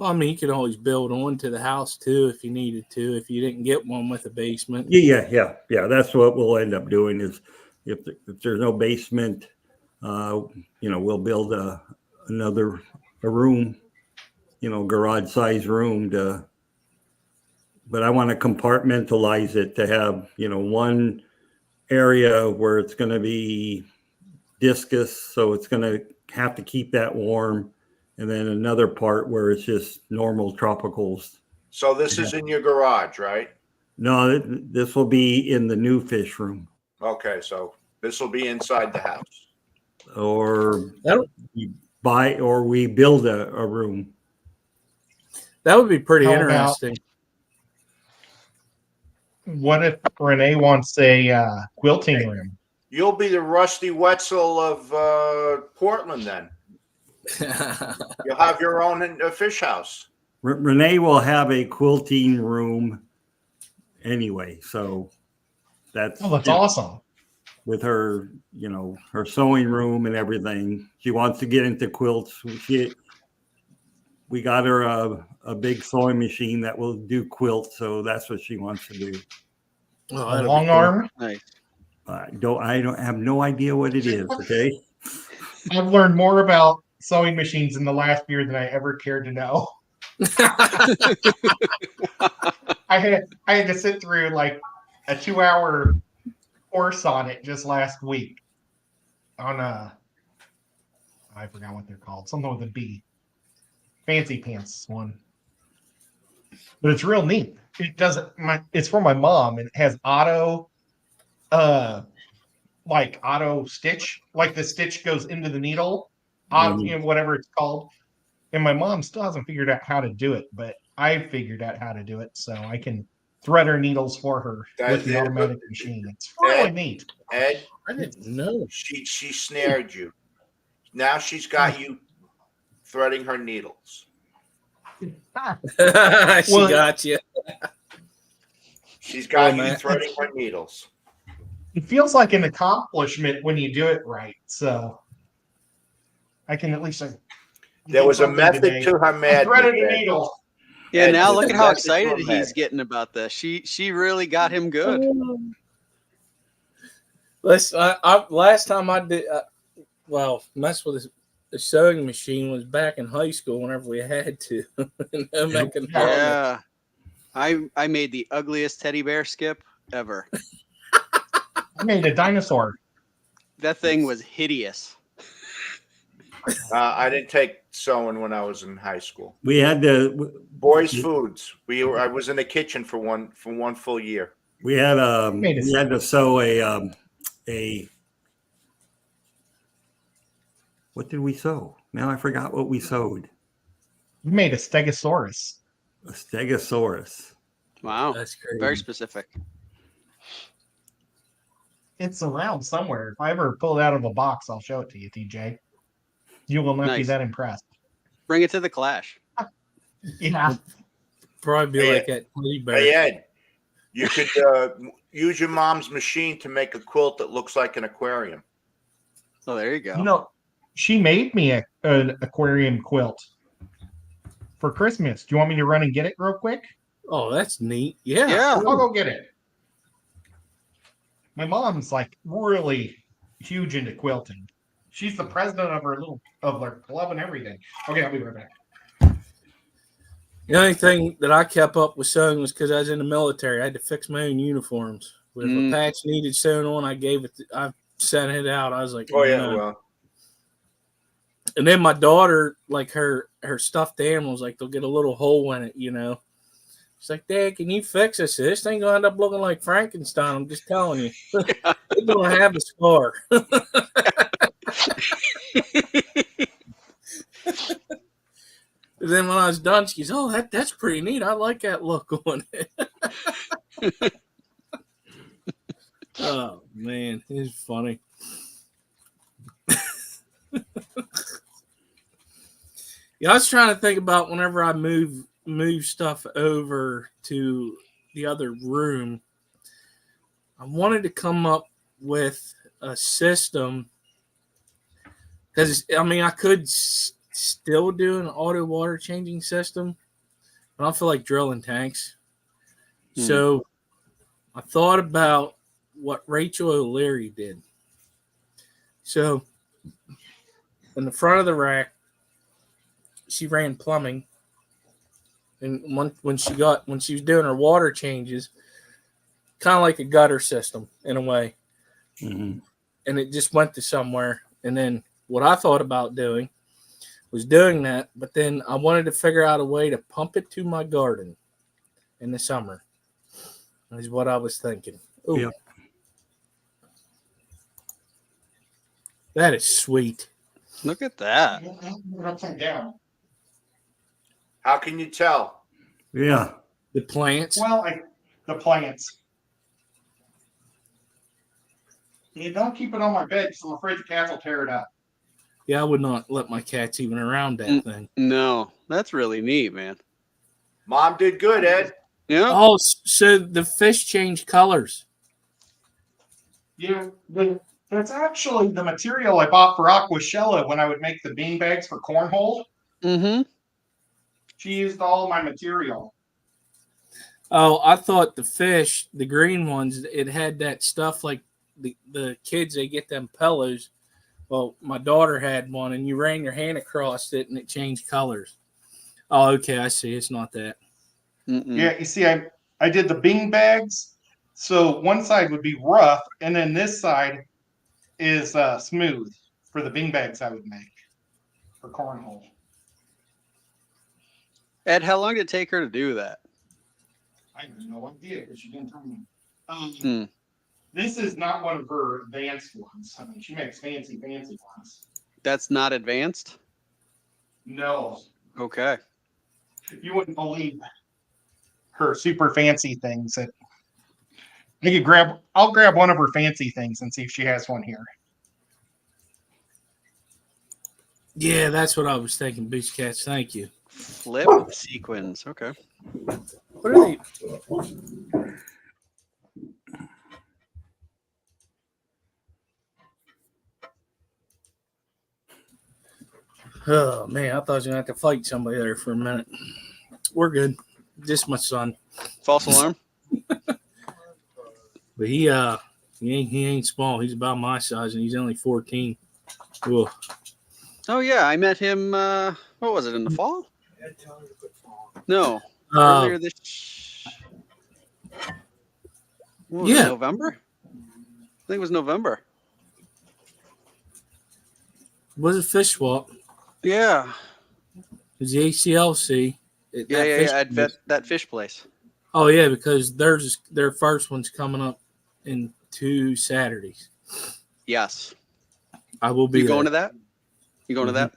Well, I mean, you could always build onto the house too if you needed to. If you didn't get one with a basement. Yeah. That's what we'll end up doing is if there's no basement, we'll build another room, garage size room but I want to compartmentalize it to have, one area where it's going to be discus. So it's going to have to keep that warm. And then another part where it's just normal tropicals. So this is in your garage, right? No, this will be in the new fish room. Okay, so this will be inside the house. Or we build a room. That would be pretty How interesting. What if Renee wants a quilting room? You'll be the Rusty Wetzel of Portland then. You'll have your own fish house. Renee will have a quilting room anyway, so that's awesome. With her, her sewing room and everything. She wants to get into quilts. We got her a big sewing machine that will do quilts, so that's what she wants to do. A long arm. Nice. I don't have no idea what it is. Okay. I've learned more about sewing machines in the last year than I ever cared to know. I had to sit through like a 2-hour course on it just last week on I forgot what they're called, something with a B, fancy pants one, but it's real neat. It doesn't it's for my mom and it has auto stitch, like the stitch goes into the needle, whatever it's called. And my mom still hasn't figured out how to do it, but I figured out how to do it, so I can thread her needles for her with the automatic machine. It's really neat. Ed, I didn't know. She snared you. Now she's got you threading her needles. She got you. She's got you threading her needles. It feels like an accomplishment when you do it right. So I can at least say there was a method to her madness. Threaded a needle. Yeah, now look at how excited he's getting about this. She really got him good. Last time I did, mess with the sewing machine was back in high school whenever we had to. Yeah. I made the ugliest teddy bear skip ever. I made a dinosaur. That thing was hideous. I didn't take sewing when I was in high school. We had boys' foods. I was in the kitchen for one full year. We had to sew a what did we sew? Now I forgot what we sewed. We made a stegosaurus. A stegosaurus. Wow, that's crazy. Very specific. It's around somewhere. If I ever pull it out of a box, I'll show it to you, TJ. You will not be that impressed. Bring it to the Clash. Yeah. Probably be like that teddy bear. Hey, Ed, you could use your mom's machine to make a quilt that looks like an aquarium. Oh, there you go. She made me an aquarium quilt for Christmas. Do you want me to run and get it real quick? Oh, that's neat. Yeah. I'll go get it. My mom's like really huge into quilting. She's the president of her club and everything. Okay, I'll be right back. The only thing that I kept up with sewing was because I was in the military. I had to fix my own uniforms. If a patch needed sewn on, I sent it out. I was like, oh yeah, well. And then my daughter, like her stuffed animals, like they'll get a little hole in it, She's like, Dad, can you fix this? This thing gonna end up looking like Frankenstein. I'm just telling you, it's gonna have a scar. And then when I was done, she's, oh, that's pretty neat. I like that look on it. Oh man, it's funny. Yeah, I was trying to think about whenever I move stuff over to the other room. I wanted to come up with a system because I could still do an auto water changing system. I don't feel like drilling tanks. So I thought about what Rachel O'Leary did. So in the front of the rack, she ran plumbing. And when she was doing her water changes, kind of like a gutter system in a way. Mm-hmm. And it just went to somewhere. And then what I thought about doing was doing that, but then I wanted to figure out a way to pump it to my garden in the summer. Is what I was thinking. Ooh. Yep. That is sweet. Look at that. Upside down. How can you tell? Yeah. The plants. Well, the plants. You don't keep it on my bed because I'm afraid the cats will tear it up. Yeah, I would not let my cats even around that thing. No, that's really neat, man. Mom did good, Ed. Yeah. Oh, so the fish change colors. Yeah, that's actually the material I bought for Aquashella when I would make the bean bags for cornhole. Mm-hmm. She used all my material. Oh, I thought the fish, the green ones, it had that stuff like the kids, they get them pillows. Well, my daughter had one, and you ran your hand across it, and it changed colors. Oh, okay, I see. It's not that. Mm-mm. Yeah, you see, I did the bean bags. So one side would be rough, and then this side is smooth for the bean bags I would make for cornhole. Ed, how long did it take her to do that? I have no idea because she didn't tell me. This is not one of her advanced ones. I mean, she makes fancy ones. That's not advanced? No, Okay. you wouldn't believe her super fancy things. That I'll grab one of her fancy things and see if she has one here. Yeah, that's what I was thinking, Beach Cats. Thank you. Flip sequins. Okay. What are they? Oh, man, I thought I was going to have to fight somebody there for a minute. We're good. Just my son. False alarm. But he ain't small. He's about my size, and he's only 14. Ugh. Oh yeah, I met him. What was it, in the fall? No, Uh, earlier this. What was it, Yeah. November. I think it was November. was it Fish Swap? Yeah. It was the ACLC. At that fish place. Oh, yeah, because their first one's coming up in 2 Saturdays. Yes. I will be You going to there. that? You going to that?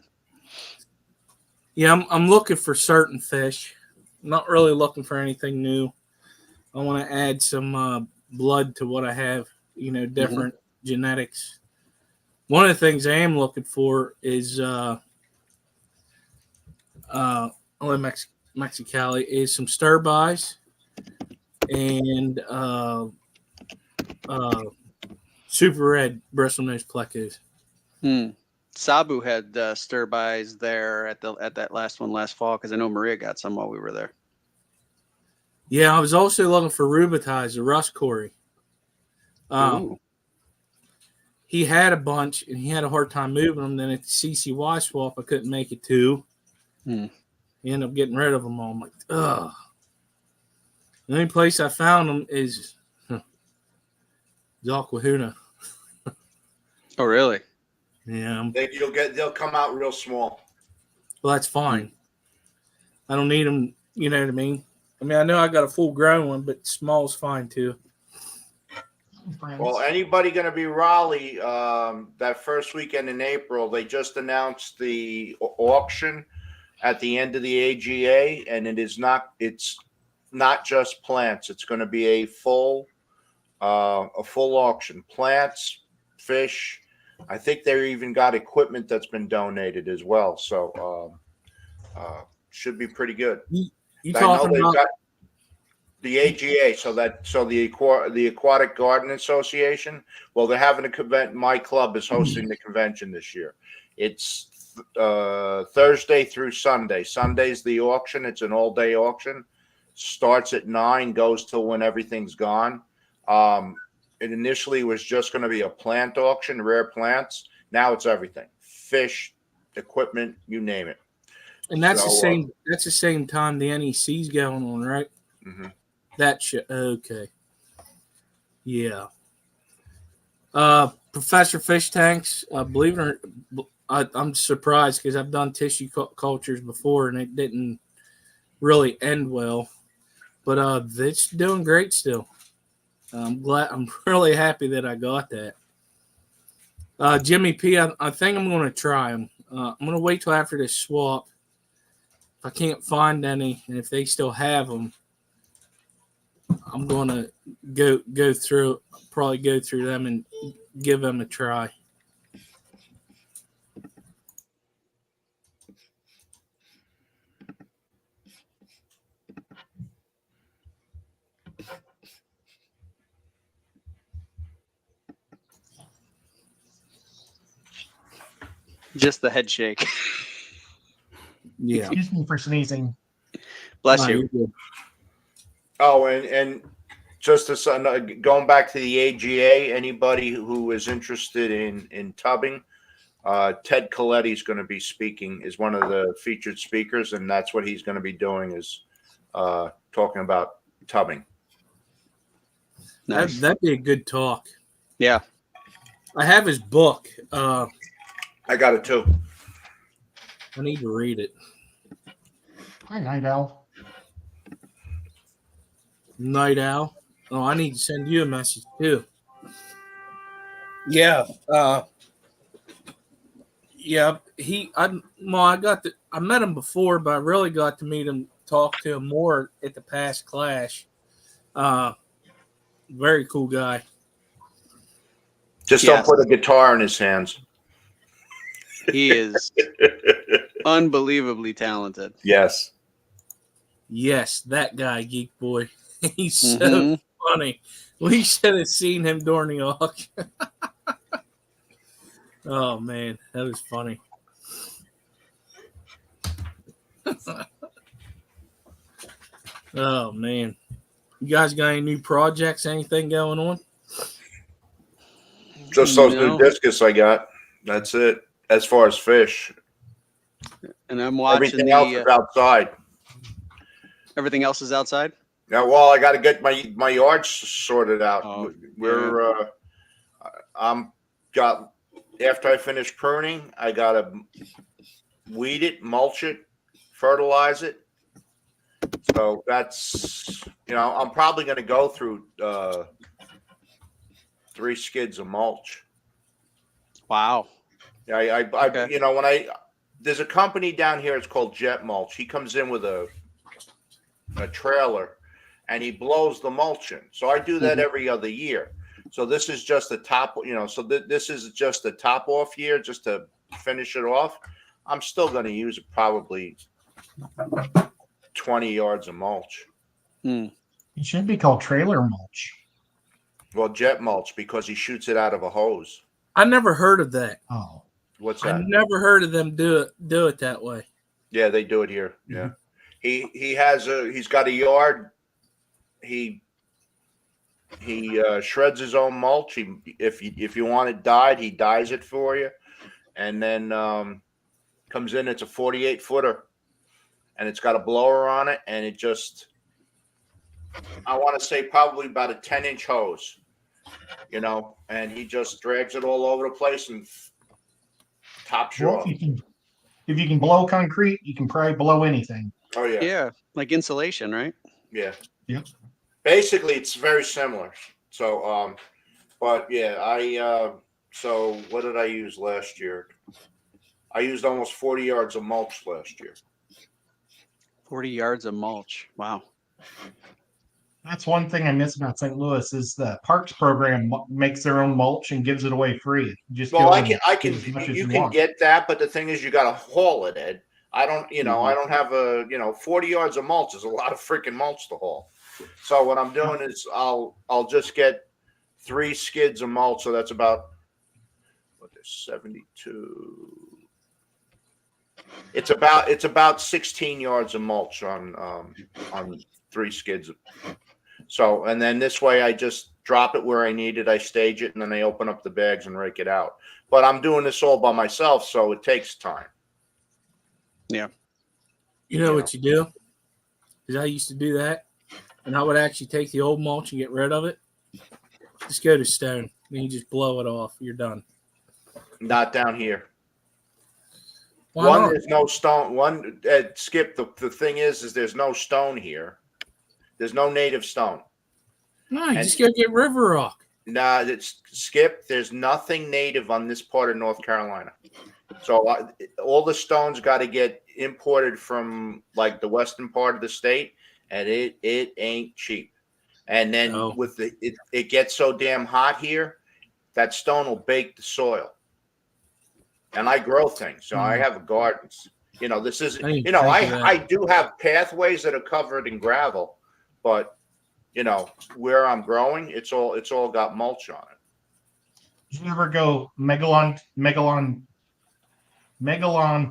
Yeah, I'm looking for certain fish. I'm not really looking for anything new. I want to add some blood to what I have, different genetics. One of the things I am looking for is Mexicali is some stir-bys and super red bristlenose plecos. Sabu had stir-bys there at that last one last fall because I know Maria got some while we were there. Yeah, I was also looking for Rubitais, the rust Corey. Ooh. He had a bunch, and he had a hard time moving them. Then at the CCY swap, I couldn't make it to. He ended up getting rid of them all. I'm like, ugh. The only place I found them is Zalquahuna. Oh, really? Yeah. They'll come out real small. Well, that's fine. I don't need them, you know what I mean? I mean, I know I got a full-grown one, but small's fine, too. Well, anybody going to be Raleigh that first weekend in April? They just announced the auction at the end of the AGA, and it's not just plants. It's going to be a full auction. Plants, fish. I think they even got equipment that's been donated as well. So should be pretty good. You talking about the AGA, so the Aquatic Garden Association. Well, they're having a convention. My club is hosting the convention this year. It's Thursday through Sunday. Sunday's the auction. It's an all-day auction. Starts at 9, goes till when everything's gone. It initially was just going to be a plant auction, rare plants. Now it's everything: fish, equipment, you name it. And that's the same. That's the same time the NEC's going on, right? Mm-hmm. That shit. Okay. Yeah. Professor Fish Tanks. Believe it or I'm surprised because I've done tissue cultures before and it didn't really end well. But it's doing great still. I'm glad. I'm really happy that I got that. Jimmy P. I think I'm going to try them. I'm going to wait till after this swap. If I can't find any, and if they still have them, I'm going to go through them and give them a try. Just the head shake. Yeah. Excuse me for sneezing. Bless you. Oh, and just going back to the AGA, anybody who is interested in tubbing, Ted Coletti is going to be speaking, is one of the featured speakers, and that's what he's going to be doing is talking about tubbing. Nice. That'd be a good talk. Yeah. I have his book. I got it too. I need to read it. Hi, Night Owl. Night Owl. Oh, I need to send you a message too. Yeah. Yeah. I met him before, but I really got to meet him, talk to him more at the past clash. Very cool guy. Just don't put a guitar in his hands. He is unbelievably talented. Yes. Yes, that guy, Geek Boy. He's so funny. We should have seen him during the auction. Oh, man, that was funny. Oh, man. You guys got any new projects, anything going on? Just those new discus I got. That's it. As far as fish. And I'm watching everything else is outside. Everything else is outside? Yeah, well, I got to get my yards sorted out. After I finish pruning, I got to weed it, mulch it, fertilize it. So that's, I'm probably going to go through 3 skids of mulch. Wow. Yeah, okay. There's a company down here, it's called Jet Mulch. He comes in with a trailer and he blows the mulch in. So I do that every other year. So this is just the top, this is just the top off year just to finish it off. I'm still going to use probably 20 yards of mulch. It should be called trailer mulch. Well, Jet Mulch, because he shoots it out of a hose. I never heard of that. Oh. What's that? I never heard of them do it that way. Yeah, they do it here. Yeah. He's got a yard. He shreds his own mulch. If you want it dyed, he dyes it for you. And then comes in, it's a 48-footer. And it's got a blower on it, and it just, I want to say probably about a 10-inch hose, and he just drags it all over the place and tops you off. If you can blow concrete, you can probably blow anything. Oh, yeah. Yeah, like insulation, right? Yeah. Yep. Basically, it's very similar. So, but yeah, so what did I use last year? I used almost 40 yards of mulch last year. 40 yards of mulch. Wow. That's one thing I miss about St. Louis is the parks program makes their own mulch and gives it away free. You can get that, but the thing is, you got to haul it, Ed. I don't have 40 yards of mulch is a lot of freaking mulch to haul. So what I'm doing is I'll just get 3 skids of mulch. So that's about 72. It's about 16 yards of mulch on 3 skids. So, and then this way I just drop it where I need it. I stage it, and then I open up the bags and rake it out. But I'm doing this all by myself, so it takes time. Yeah. You know what you do? Because I used to do that, and I would actually take the old mulch and get rid of it. Just go to stone. Then you just blow it off. You're done. Not down here. Why One, not? there's no stone. One, Skip, the thing is there's no stone here. There's no native stone. No, you just go get river rock. Nah, it's Skip. There's nothing native on this part of North Carolina. So all the stones got to get imported from like the western part of the state, and it ain't cheap. And then with it gets so damn hot here, that stone will bake the soil. And I grow things, so I have gardens. You know, this is, you know, I do have pathways that are covered in gravel, but you know, where I'm growing, it's all got mulch on it. Did you ever go megalon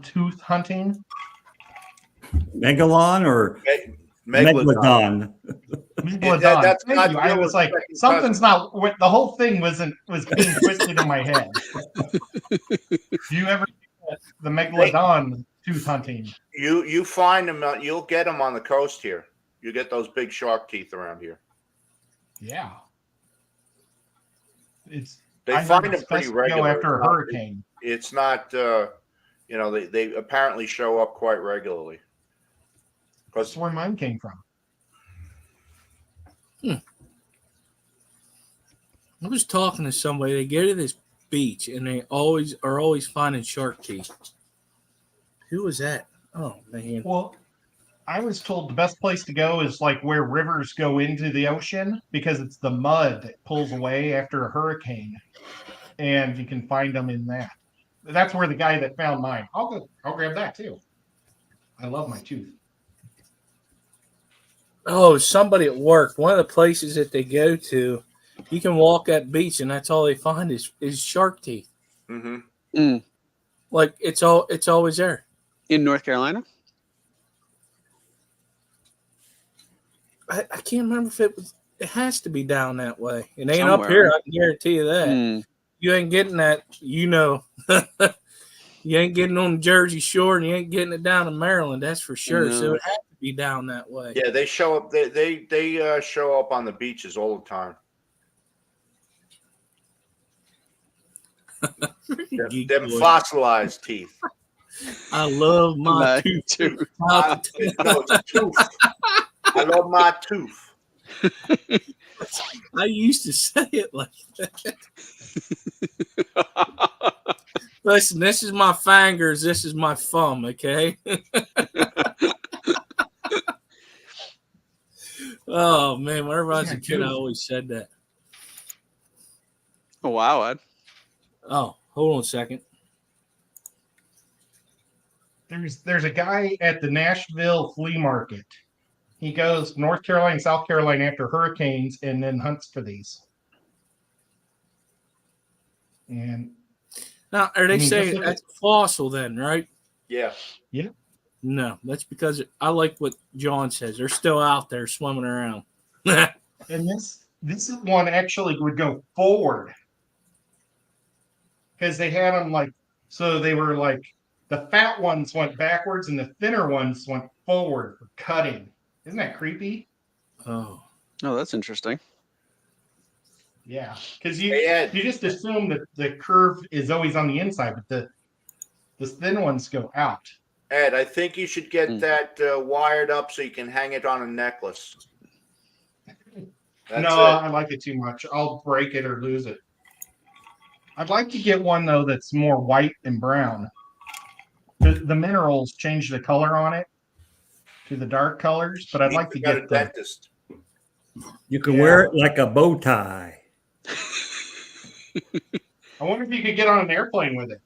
tooth hunting? Megalon or Megalodon. Megalodon. That's Thank not you. I was like, something's not. The whole thing was being twisted in my head. Do you ever do the megalodon tooth hunting? You find them. You'll get them on the coast here. You get those big shark teeth around here. Yeah. They find them pretty regular after a hurricane. It's not. You know, they apparently show up quite regularly. That's where mine came from. I was talking to somebody. They go to this beach and they are always finding shark teeth. Who was that? Oh man. Well, I was told the best place to go is like where rivers go into the ocean because it's the mud that pulls away after a hurricane, and you can find them in that. That's where the guy that found mine. I'll grab that too. I love my tooth. Oh, somebody at work. One of the places that they go to, you can walk that beach and that's all they find is shark teeth. Mm-hmm. Like it's always there. In North Carolina? I can't remember if it has to be down that way. It ain't Somewhere. Up here, I can guarantee you that. You ain't getting that, you know. You ain't getting on the Jersey Shore and you ain't getting it down in Maryland, that's for sure. No. So it has to be down that way. Yeah, they show up. They show up on the beaches all the time. Them fossilized teeth. I love my tooth. No, it's a tooth. I love my tooth. I used to say it like that. Listen, this is my fingers. This is my thumb, okay? Oh, man. Whenever I was a kid, I always said that. Oh, wow, Ed. Oh, hold on a second. There's a guy at the Nashville flea market. He goes North Carolina, South Carolina after hurricanes and then hunts for these. And now, are they saying that's a fossil then, right? Yeah. Yeah. No, that's because I like what John says. They're still out there swimming around. And this one actually would go forward because they had them like, so they were like, the fat ones went backwards and the thinner ones went forward for cutting. Isn't that creepy? Oh, that's interesting. Yeah, because you just assume that the curve is always on the inside, but the thin ones go out. Ed, I think you should get that wired up so you can hang it on a necklace. I like it too much. I'll break it or lose it. I'd like to get one though that's more white and brown. The minerals change the color on it to the dark colors, but I'd like to get a dentist. You can wear it like a bow tie. I wonder if you could get on an airplane with it.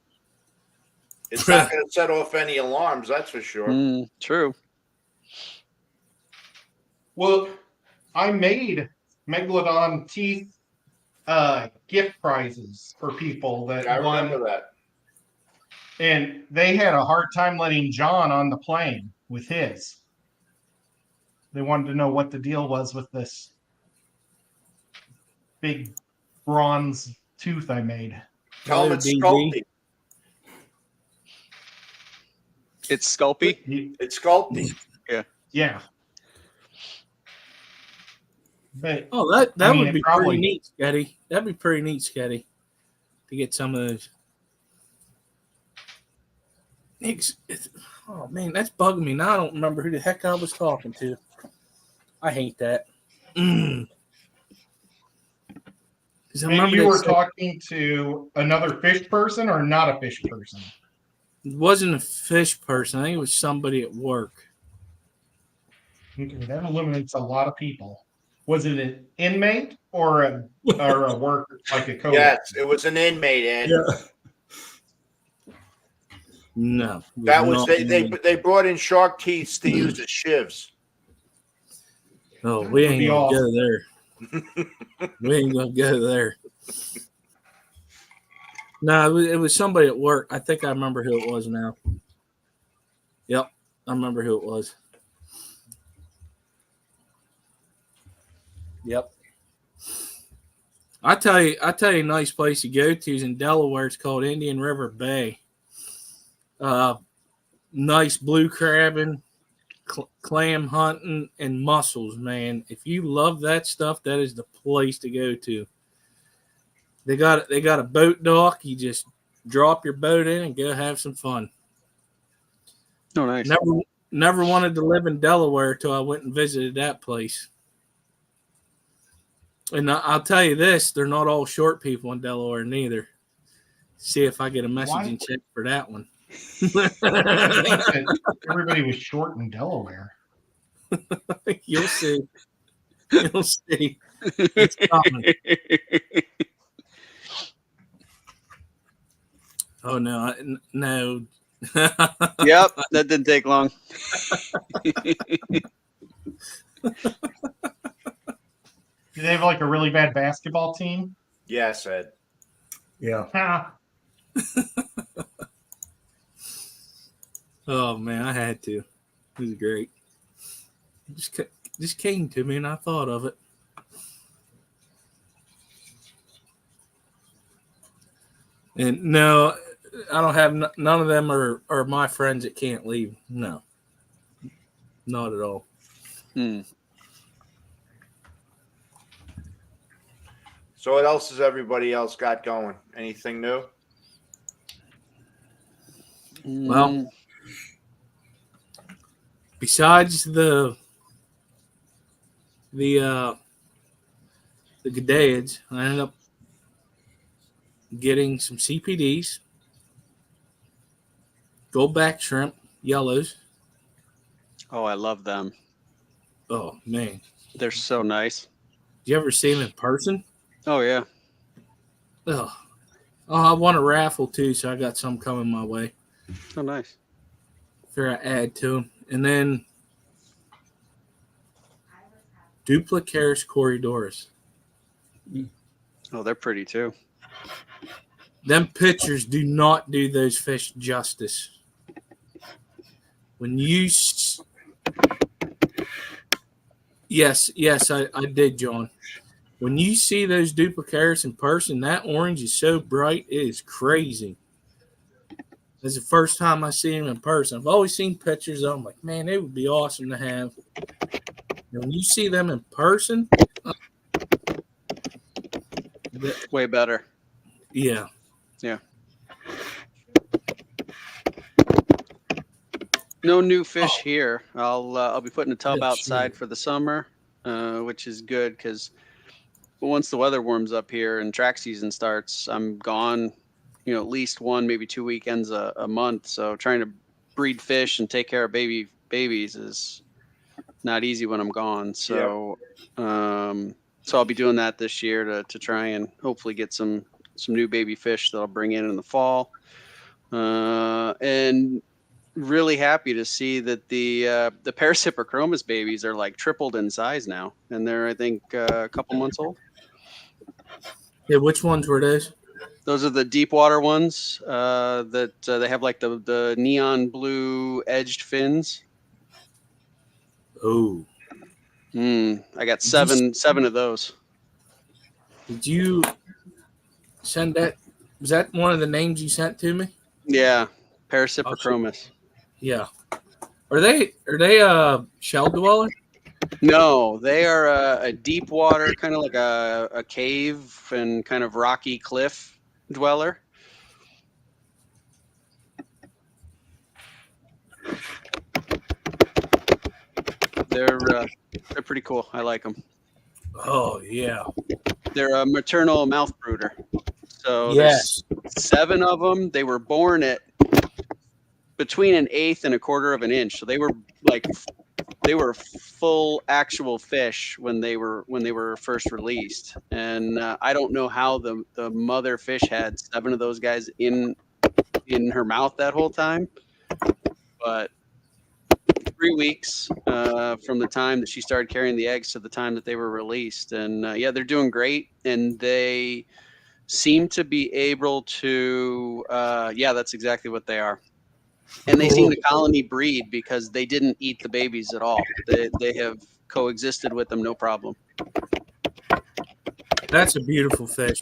It's not going to set off any alarms, that's for sure. True. Well, I made Megalodon teeth gift prizes for people that I remember that. And they had a hard time letting John on the plane with his. They wanted to know what the deal was with this big bronze tooth I made. Tell them Hello, it's DD. Sculpey. It's Sculpey. It's Sculpey. Yeah. But Oh, that I mean, would it be probably- pretty neat, Scotty. That'd be pretty neat, Scotty, to get some of those. Oh man, that's bugging me. Now I don't remember who the heck I was talking to. I hate that. 'Cause I maybe remember you they were said- talking to another fish person or not a fish person. It wasn't a fish person. I think it was somebody at work. Okay, that eliminates a lot of people. Was it an inmate or a worker, like a co? Yes, it was an inmate, Ed. No, it That was not they me. they brought in shark teeth to use as shivs. Oh, we ain't Would be gonna go awesome. there. We ain't gonna go there. No, it was somebody at work. I think I remember who it was now. Yep, I remember who it was. Yep. I tell you, a nice place to go to is in Delaware. It's called Indian River Bay. Nice blue crabbing, clam hunting, and mussels, man. If you love that stuff, that is the place to go to. They got a boat dock. You just drop your boat in and go have some fun. Oh, nice. Never wanted to live in Delaware till I went and visited that place. And I'll tell you this, they're not all short people in Delaware neither. See if I get a messaging check for that one. Everybody was short in Delaware. You'll see. You'll see. It's coming. Oh, no. No. Yep, that didn't take long. Do they have like a really bad basketball team? Yes, Ed. Yeah. Ha. Oh, man, I had to. It was great. It just came to me and I thought of it. And no, I don't have none of them are my friends that can't leave. No, not at all. So what else has everybody else got going? Anything new? Well, besides the G'dads, I ended up getting some CPDs, goldback shrimp, yellows. Oh, I love them. Oh man, They're so nice. you ever see them in person? Oh yeah. Oh, I won a raffle too, so I got some coming my way. Oh nice. Fair, I add to them, and then Duplicaris corridoris. Oh, they're pretty too. Them pictures do not do those fish justice. When you, yes, I did, John. When you see those Duplicaris in person, that orange is so bright, it is crazy. It's the first time I see them in person. I've always seen pictures of them, like, man, it would be awesome to have. And when you see them in person, Way better. yeah. Yeah. No new fish here. I'll be putting a tub Yeah, outside for the summer, which is good because once the weather warms up here and track season starts, I'm gone. At least 1, maybe 2 weekends a month. So trying to breed fish and take care of babies is not easy when I'm gone. So, so I'll be doing that this year to try and hopefully get some new baby fish that I'll bring in the fall. And really happy to see that the Parasipporochromis babies are like tripled in size now, and they're I think a couple months old. Yeah, which ones were those? Those are the deep water ones that they have like the neon blue edged fins. Oh, I got seven of those. did you send that? Was that one of the names you sent to me? Yeah, Parasiprochromis. Yeah. Are they shell dweller? No, they are a deep water, kind of like a cave and kind of rocky cliff dweller. They're pretty cool. I like them. Oh yeah. They're a maternal mouth brooder. So Yes. there's 7 of them. They were born at between an eighth and a quarter of an inch. So they were full actual fish when they were first released. And I don't know how the mother fish had 7 of those guys in her mouth that whole time, but 3 weeks from the time that she started carrying the eggs to the time that they were released. And yeah, they're doing great. And they seem to be able to, yeah, that's exactly what they are. And they seem to colony breed because they didn't eat the babies at all. They have coexisted with them, no problem. That's a beautiful fish.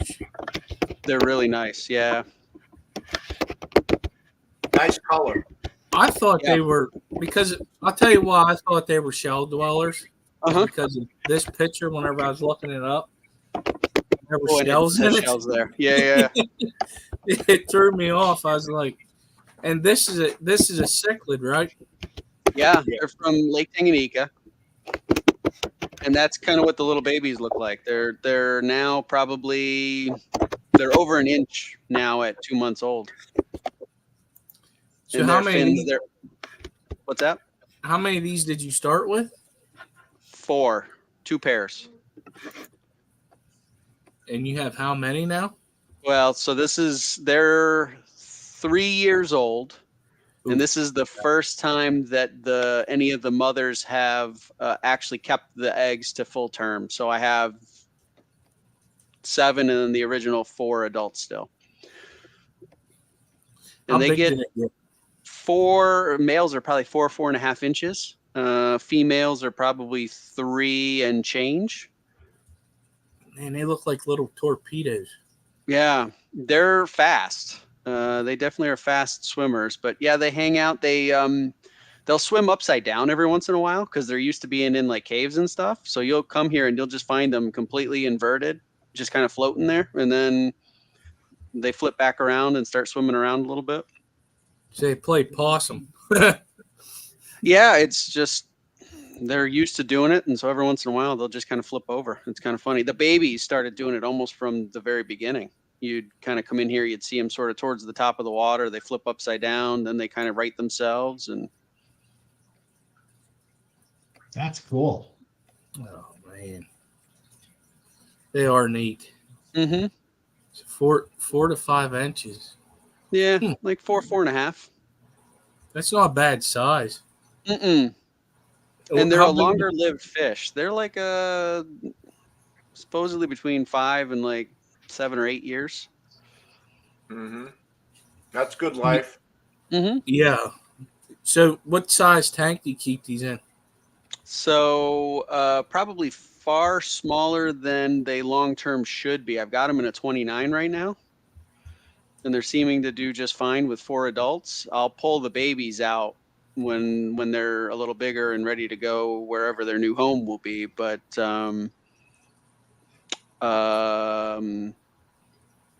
They're really nice. Yeah. Nice color. I thought they were, because I'll tell you why I thought they were shell dwellers. Because of this picture, whenever I was looking it up, there were shells in it. Shells there. Yeah. It threw me off. I was like, and this is a cichlid, right? Yeah, they're from Lake Tanganyika. And that's kind of what the little babies look like. They're now probably over an inch now at 2 months old. So how many? What's that? How many of these did you start with? 4, 2 pairs. And you have how many now? Well, so they're 3 years old. Ooh. And this is the first time that any of the mothers have actually kept the eggs to full term. So I have 7 and then the original 4 adults still. And how they big get did they get? 4 males are probably 4.5 inches. Females are probably 3 and change. Man, they look like little torpedoes. Yeah, they're fast. They definitely are fast swimmers. But yeah, they hang out. They'll swim upside down every once in a while because they're used to being in like caves and stuff. So you'll come here and you'll just find them completely inverted, just kind of floating there, and then they flip back around and start swimming around a little bit. So they play possum. Yeah, it's just they're used to doing it, and so every once in a while they'll just kind of flip over. It's kind of funny. The babies started doing it almost from the very beginning. You'd kind of come in here, you'd see them sort of towards the top of the water. They flip upside down, then they kind of right themselves, and That's cool. Oh man, they are neat. mm-hmm. So 4 to 5 inches. Yeah, like 4.5. That's not a bad size. Mm-mm. And they're a longer lived fish. They're like supposedly between 5 and like 7 or 8 years. Mm-hmm. That's good life. Mm-hmm. Yeah. So what size tank do you keep these in? So probably far smaller than they long term should be. I've got them in a 29 right now, and they're seeming to do just fine with 4 adults. I'll pull the babies out when they're a little bigger and ready to go wherever their new home will be. But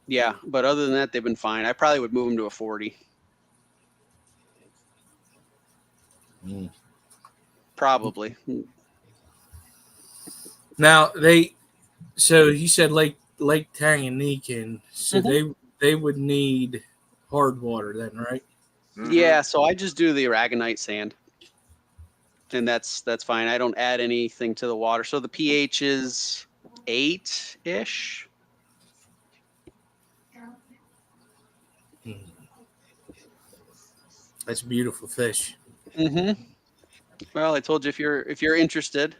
yeah, but other than that, they've been fine. I probably would move them to a 40. Probably. Now so you said Lake Tanganyika, so they would need hard water then, right? Mm-hmm. Yeah, so I just do the aragonite sand, and that's fine. I don't add anything to the water. So the pH is 8-ish. That's a beautiful fish. Mm-hmm. Well, I told you if you're interested,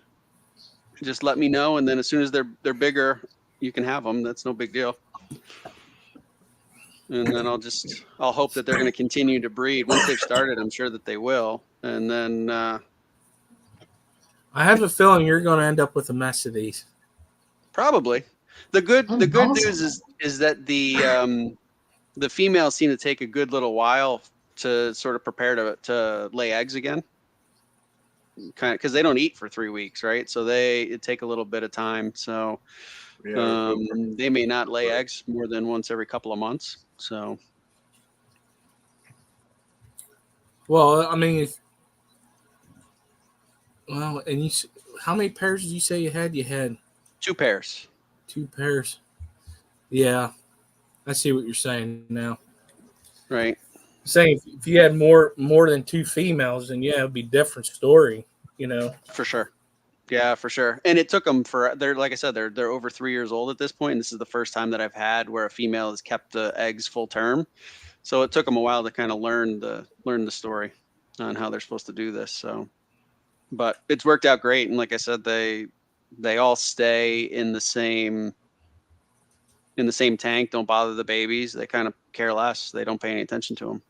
just let me know, and then as soon as they're bigger, you can have them. That's no big deal. and then I'll hope that they're going to continue to breed. Once they've started, I'm sure that they will. And then I have a feeling you're going to end up with a mess of these. probably the good news is that the females seem to take a good little while to sort of prepare to lay eggs again. Kind of because they don't eat for 3 weeks, right? So it take a little bit of time. So they may not lay eggs more than once every couple of months. So, Well, I mean, and how many pairs did you say you had? You had 2 pairs. 2 pairs. Yeah, I see what you're saying now. Right. Saying if you had more than 2 females, then yeah, it'd be a different story. For sure. Yeah, for sure. And it took them they're like I said, they're over 3 years old at this point. And this is the first time that I've had where a female has kept the eggs full term. So it took them a while to kind of learn the story on how they're supposed to do this. So, but it's worked out great. And like I said, they all stay in the same tank. Don't bother the babies. They kind of care less. They don't pay any attention to them.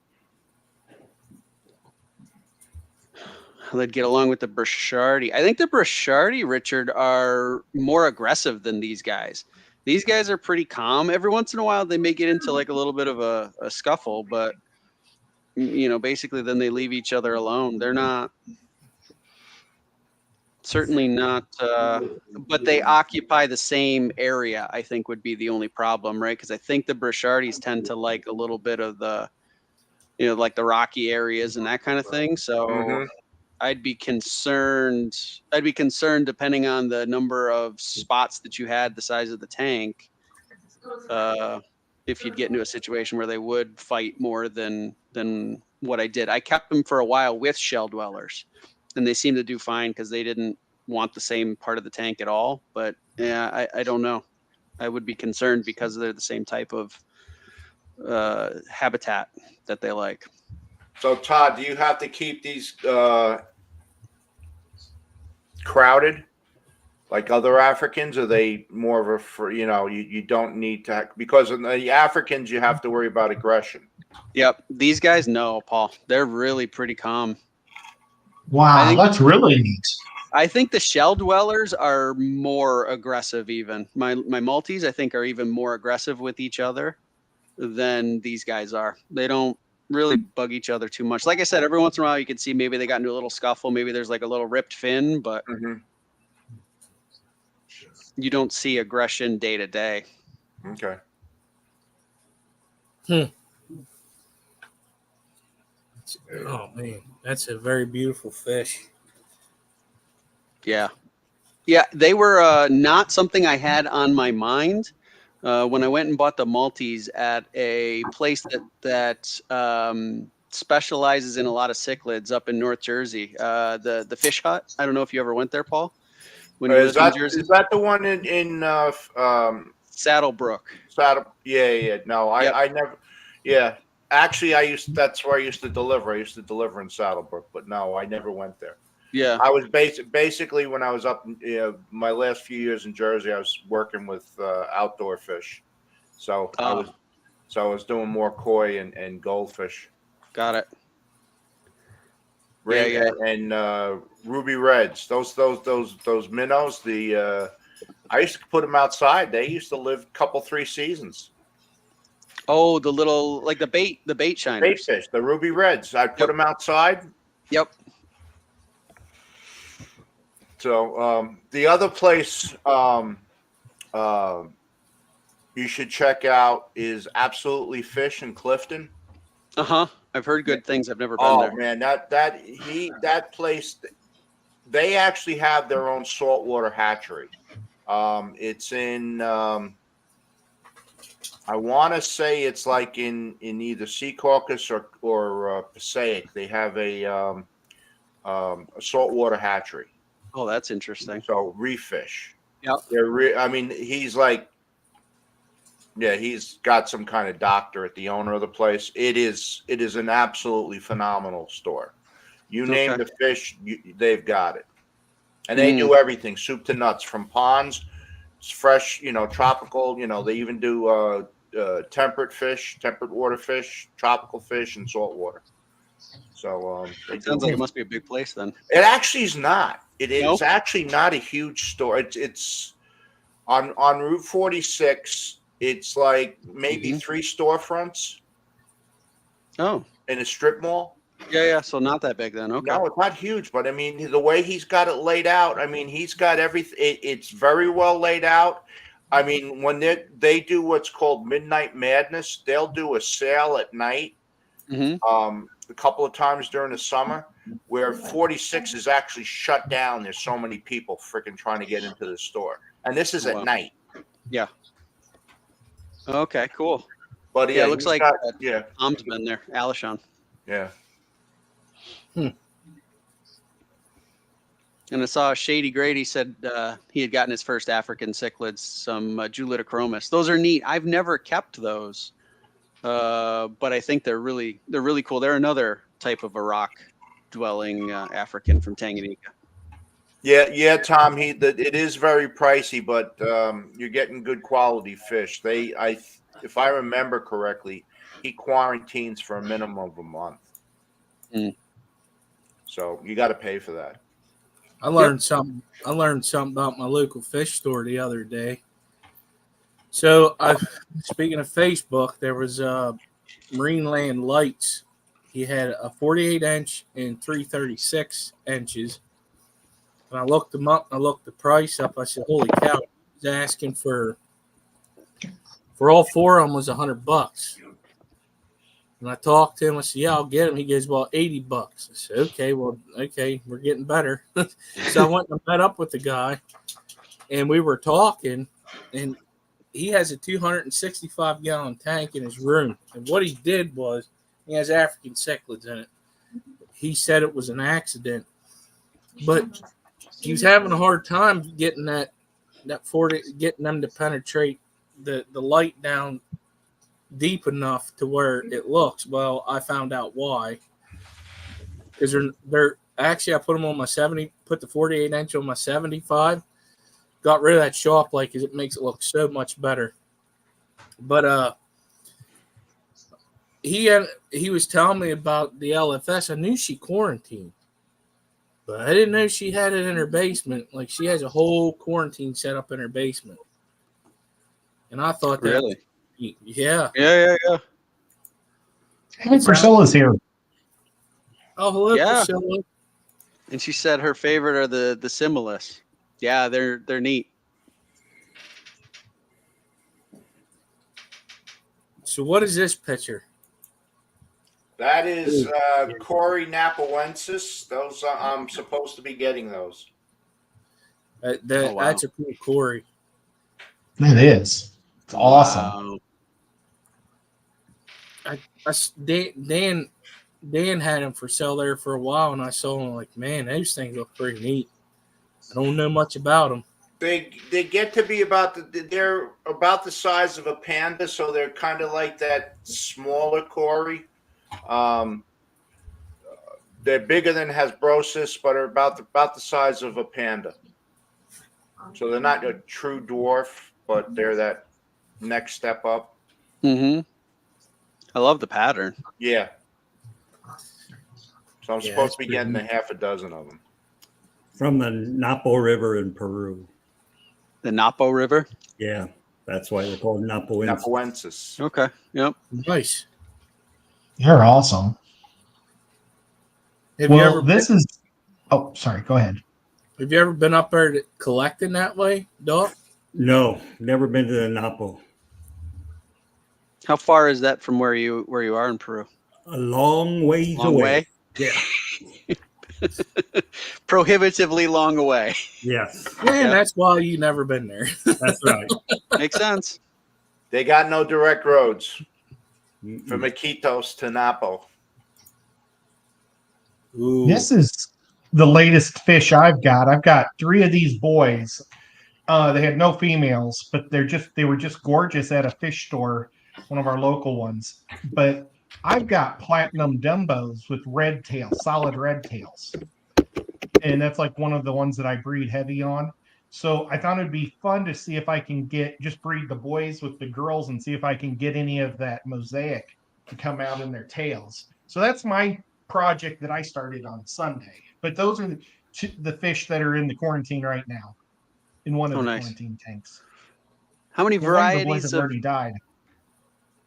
They'd get along with the Brichardi. I think the Brichardi, Richard, are more aggressive than these guys. These guys are pretty calm. Every once in a while, they may get into like a little bit of a scuffle, but basically then they leave each other alone. They're not, certainly not, but they occupy the same area, I think would be the only problem, right? Because I think the Brichardis tend to like a little bit of the, like the rocky areas and that kind of thing. So I'd be concerned depending on the number of spots that you had, the size of the tank, if you'd get into a situation where they would fight more than what I did. I kept them for a while with shell dwellers, and they seemed to do fine because they didn't want the same part of the tank at all. But yeah, I don't know. I would be concerned because they're the same type of habitat that they like. So, Todd, do you have to keep these crowded like other Africans? Are they more of you don't need to, because in the Africans, you have to worry about aggression. Yep. These guys, no, Paul. They're really pretty calm. Wow, that's really neat. I think the shell dwellers are more aggressive even. My Maltese, I think, are even more aggressive with each other than these guys are. They don't really bug each other too much. Like I said, every once in a while you can see maybe they got into a little scuffle. Maybe there's like a little ripped fin, but you don't see aggression day to day. Okay. Oh man, that's a very beautiful fish. Yeah. They were not something I had on my mind when I went and bought the Maltese at a place that specializes in a lot of cichlids up in North Jersey. The Fish Hut. I don't know if you ever went there, Paul. When Is that the one in Saddlebrook? Yeah. No, I never. Yeah, actually, that's where I used to deliver. I used to deliver in Saddlebrook, but no, I never went there. Yeah, I was basically when I was up, my last few years in Jersey, I was working with outdoor fish, so I was doing more koi and goldfish. Got it. And ruby reds, those minnows. I used to put them outside. They used to live a couple 3 seasons. Oh, the little like the bait shiners. Bait fish, the ruby reds. I put them outside. Yep. So the other place you should check out is Absolutely Fish in Clifton. I've heard good things. I've never been there. Oh man, that place, they actually have their own saltwater hatchery. It's in I want to say it's like in either Sea Caucus or Passaic. They have a saltwater hatchery. Oh, that's interesting. So reef fish. Yep. I mean, he's like, yeah, he's got some kind of doctorate, the owner of the place. It is an absolutely phenomenal store. You name the fish, they've got it. And they do everything, soup to nuts, from ponds, fresh, tropical, they even do temperate fish, temperate water fish, tropical fish, and saltwater. So It sounds like it must be a big place then. it actually is not. It is Nope. actually not a huge store. It's on Route 46. It's like maybe 3 storefronts Oh, in a strip mall. yeah. So not that big then. Okay. No, it's not huge, but I mean, the way he's got it laid out, I mean, he's got everything. It's very well laid out. I mean, when they do what's called Midnight Madness, they'll do a sale at night. A couple of times during the summer, where 46 is actually shut down. There's so many people freaking trying to get into the store, and this is at night. Yeah. Okay. Cool. But Yeah, it looks like yeah, Tom's been there. Alishon. yeah. And I saw Shady Grady said he had gotten his first African cichlids, some Julitochromis. Those are neat. I've never kept those, but I think they're really cool. They're another type of a rock dwelling African from Tanganyika. Yeah, Tom. It is very pricey, but you're getting good quality fish. If I remember correctly, he quarantines for a minimum of a month. So you got to pay for that. I learned something about my local fish store the other day. So, speaking of Facebook, there was Marineland Lights. He had a 48-inch and 336 inches. And I looked them up. I looked the price up. I said, "Holy cow!" He's asking for all 4 of them was $100. And I talked to him. I said, "Yeah, I'll get him." He goes, "Well, $80." I said, "Okay, we're getting better." So I went and met up with the guy, and we were talking, and he has a 265-gallon tank in his room. And what he did was he has African cichlids in it. He said it was an accident, but he was having a hard time getting that 40, getting them to penetrate the light down deep enough to where it looks. Well, I found out why. Because they're actually, I put them on my 70, put the 48-inch on my 75, got rid of that sharp light because it makes it look so much better. But he was telling me about the LFS. I knew she quarantined, but I didn't know she had it in her basement. Like, she has a whole quarantine set up in her basement. And I thought that Really? Yeah. Hey, Priscilla's here. Oh, hello, Yeah. Priscilla. And she said her favorite are the Similis. Yeah, they're neat. So what is this picture? That is Cory napoensis. Those I'm supposed to be getting those. Wow. That's a cool Cory. It is. It's awesome. Wow. Dan had them for sale there for a while, and I saw them like, man, those things look pretty neat. I don't know much about them. They get to be they're about the size of a panda, so they're kind of like that smaller Cory. They're bigger than Hasbrosis, but are about the size of a panda. So they're not a true dwarf, but they're that next step up. I love the pattern. Yeah. So I'm supposed to be getting a half a dozen of them. From the Napo River in Peru. The Napo River. Yeah, that's why they're called Napoensis. Napoensis. Okay. Yep. Nice. You're awesome. Have you ever Oh, sorry. Go ahead. Have you ever been up there collecting that way, Doc? No, never been to the Napo. How far is that from where you are in Peru? A long ways Long away. way. Yeah. Prohibitively long away. Yes. Man, that's why you never been there. That's right. Makes sense. They got no direct roads Mm-mm. from Iquitos to Napo. Ooh. This is the latest fish I've got. I've got 3 of these boys. They had no females, but they were just gorgeous at a fish store, one of our local ones. But I've got platinum Dumbos with red tails, solid red tails. And that's like one of the ones that I breed heavy on. So I thought it'd be fun to see if I can just breed the boys with the girls and see if I can get any of that mosaic to come out in their tails. So that's my project that I started on Sunday. But those are the fish that are in the quarantine right now, in one of the nice. quarantine tanks. How many Well, one of the boys varieties has of already died.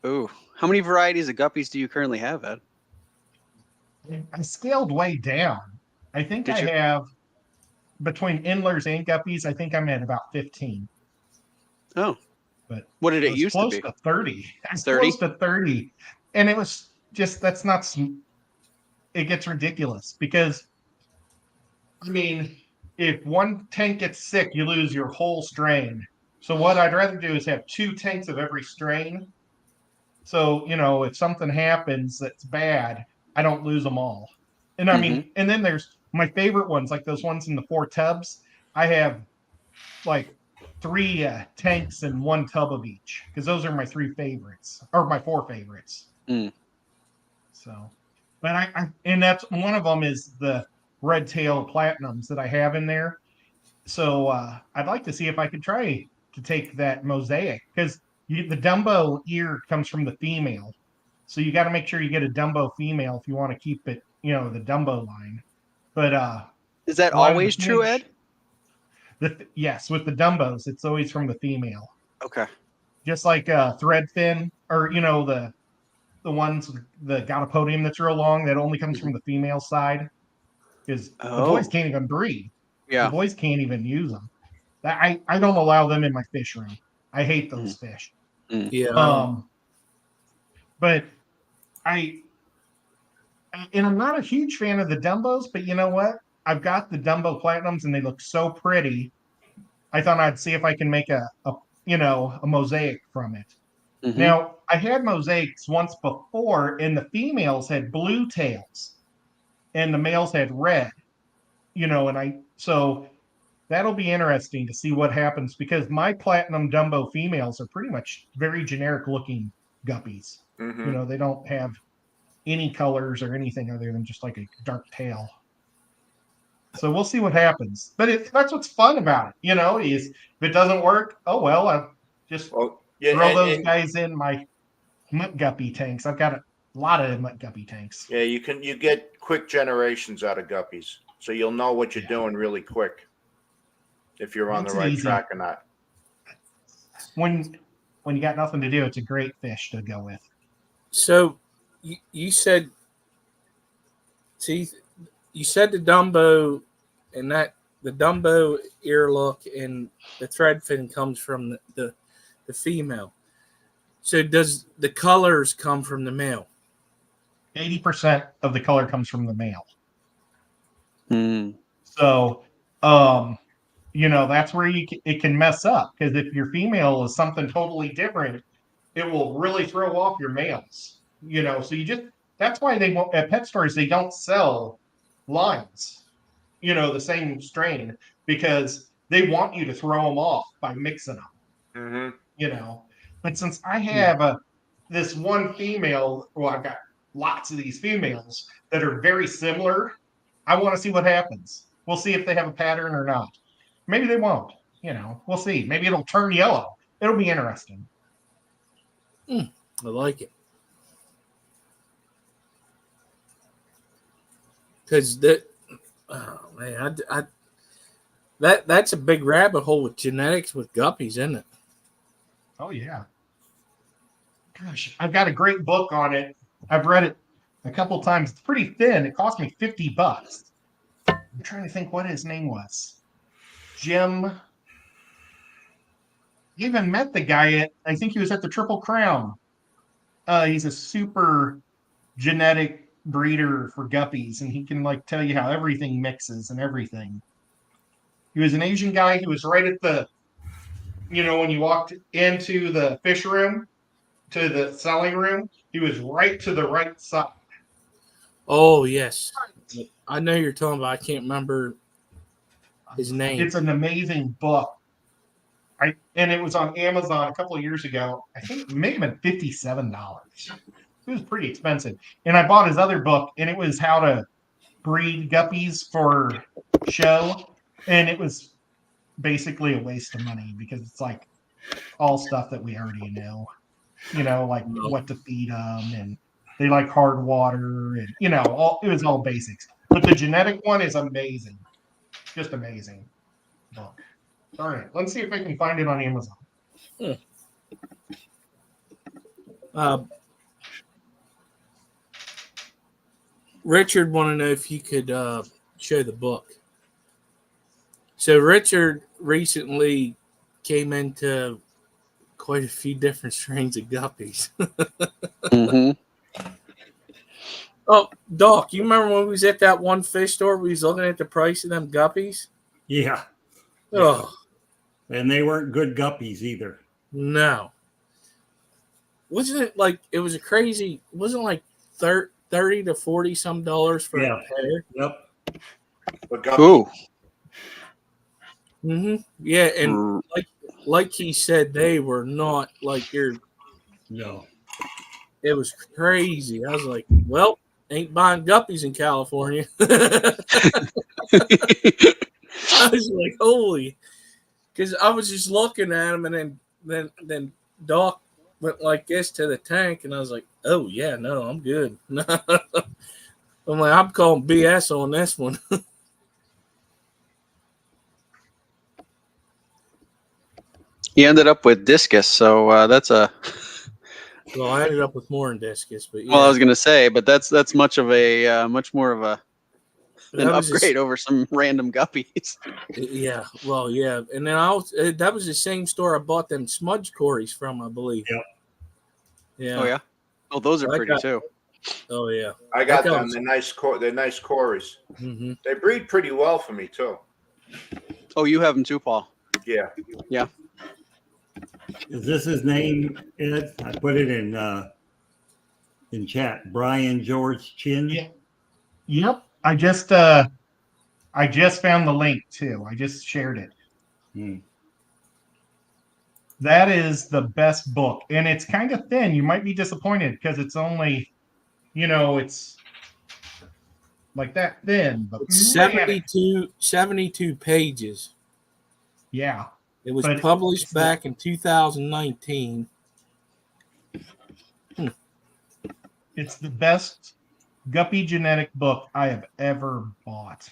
how many varieties of guppies do you currently have, Ed? I scaled way down. I think Did I you? have between Endlers and guppies, I think I'm at about 15. Oh, But what did I it was used to close be? to 30. I was 30? close to 30. And it was just, that's not, it gets ridiculous because, I mean, if one tank gets sick, you lose your whole strain. So what I'd rather do is have 2 tanks of every strain. So, if something happens that's bad, I don't lose them all. And I mean, and then there's my favorite ones, like those ones in the 4 tubs. I have like 3 tanks and 1 tub of each because those are my 3 favorites or my 4 favorites. So, but and that's one of them is the red tail platinums that I have in there. So I'd like to see if I could try to take that mosaic because the Dumbo ear comes from the female. So you got to make sure you get a Dumbo female if you want to keep it, the Dumbo line. But is that always true, Ed? Yes, with the Dumbos, it's always from the female. Okay. Just like Threadfin or the ones the Gotapodium that's real long that only comes from the female side because the boys can't even breed. Yeah. The boys can't even use them. I don't allow them in my fish room. I hate those fish. Yeah. But and I'm not a huge fan of the Dumbos, but you know what? I've got the Dumbo Platinums and they look so pretty. I thought I'd see if I can make a mosaic from it. Now, I had mosaics once before, and the females had blue tails, and the males had red. So that'll be interesting to see what happens because my platinum Dumbo females are pretty much very generic looking guppies. They don't have any colors or anything other than just like a dark tail. So we'll see what happens. But that's what's fun about it. Is if it doesn't work, oh well, I'll just throw those guys in my mutt guppy tanks. I've got a lot of mutt guppy tanks. Yeah, you get quick generations out of guppies, so you'll know what you're doing really quick if you're on the right track or not. When you got nothing to do, it's a great fish to go with. So you said, you said the Dumbo, and that the Dumbo ear look and the threadfin comes from the female. So does the colors come from the male? 80% of the color comes from the male. So, that's where it can mess up because if your female is something totally different, it will really throw off your males. So that's why at pet stores they don't sell lines, the same strain because they want you to throw them off by mixing them. But since I have this one female, I've got lots of these females that are very similar. I want to see what happens. We'll see if they have a pattern or not. Maybe they won't. We'll see. Maybe it'll turn yellow. It'll be interesting. I like it. Because that's a big rabbit hole with genetics with guppies, isn't it? Oh yeah. Gosh, I've got a great book on it. I've read it a couple times. It's pretty thin. It cost me $50. I'm trying to think what his name was. Jim. I even met the guy I think he was at the Triple Crown. He's a super genetic breeder for guppies, and he can tell you how everything mixes and everything. He was an Asian guy. He was right at the, when you walked into the fish room to the selling room, he was right to the right side. Oh yes, I know you're talking about. I can't remember his name. It's an amazing book. And it was on Amazon a couple of years ago. I think it may have been $57. It was pretty expensive. And I bought his other book, and it was how to breed guppies for show. And it was basically a waste of money because it's like all stuff that we already know. Like what to feed them, and they like hard water, and it was all basics. But the genetic one is amazing, just amazing book. All right, let's see if I can find it on Amazon. Richard wanted to know if you could show the book. So Richard recently came into quite a few different strains of guppies. Mm-hmm. Oh, Doc, you remember when we was at that one fish store? We was looking at the price of them guppies. Yeah. Oh, And they weren't good guppies either. no. Wasn't it like it was a crazy? Wasn't it like $30 to $40 some dollars for a pair? Yep. But guppy, Ooh. Mm-hmm. Yeah, and like he said, they were not like your. No. It was crazy. I was like, well, ain't buying guppies in California. I was like, holy, because I was just looking at them, and then Doc went like this to the tank, and I was like, oh yeah, no, I'm good. I'm like, I'm calling BS on this one. He ended up with discus, so that's a. Well, I ended up with more in discus, but yeah. Well, I was gonna say, but that's much of a much more of an That was upgrade over some random guppies. Yeah, well, yeah, and then that was the same store I bought them smudge cories from, I believe. Yep. Yeah. Oh yeah. Oh, those are I pretty got- too. Oh yeah. I got That them. was- They're nice. They're nice cories. Mm-hmm. They breed pretty well for me too. Oh, you have them too, Paul. Yeah. Is this his name, Ed? I put it in chat. Brian George Chin. Yeah. Yep. I just found the link too. I just shared it. Hmm. That is the best book, and it's kind of thin. You might be disappointed because it's only, it's like that thin. But It's man, 72 pages. yeah, It was But published it's back in 2019. it's the best guppy genetic book I have ever bought.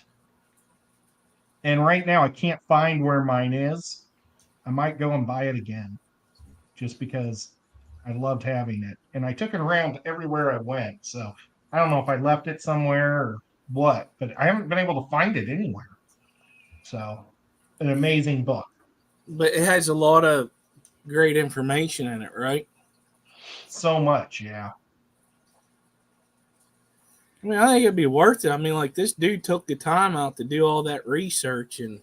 And right now, I can't find where mine is. I might go and buy it again, just because I loved having it, and I took it around everywhere I went. So I don't know if I left it somewhere or what, but I haven't been able to find it anywhere. So, an amazing book. But it has a lot of great information in it, right? So much, yeah. I mean, I think it'd be worth it. I mean, like this dude took the time out to do all that research, and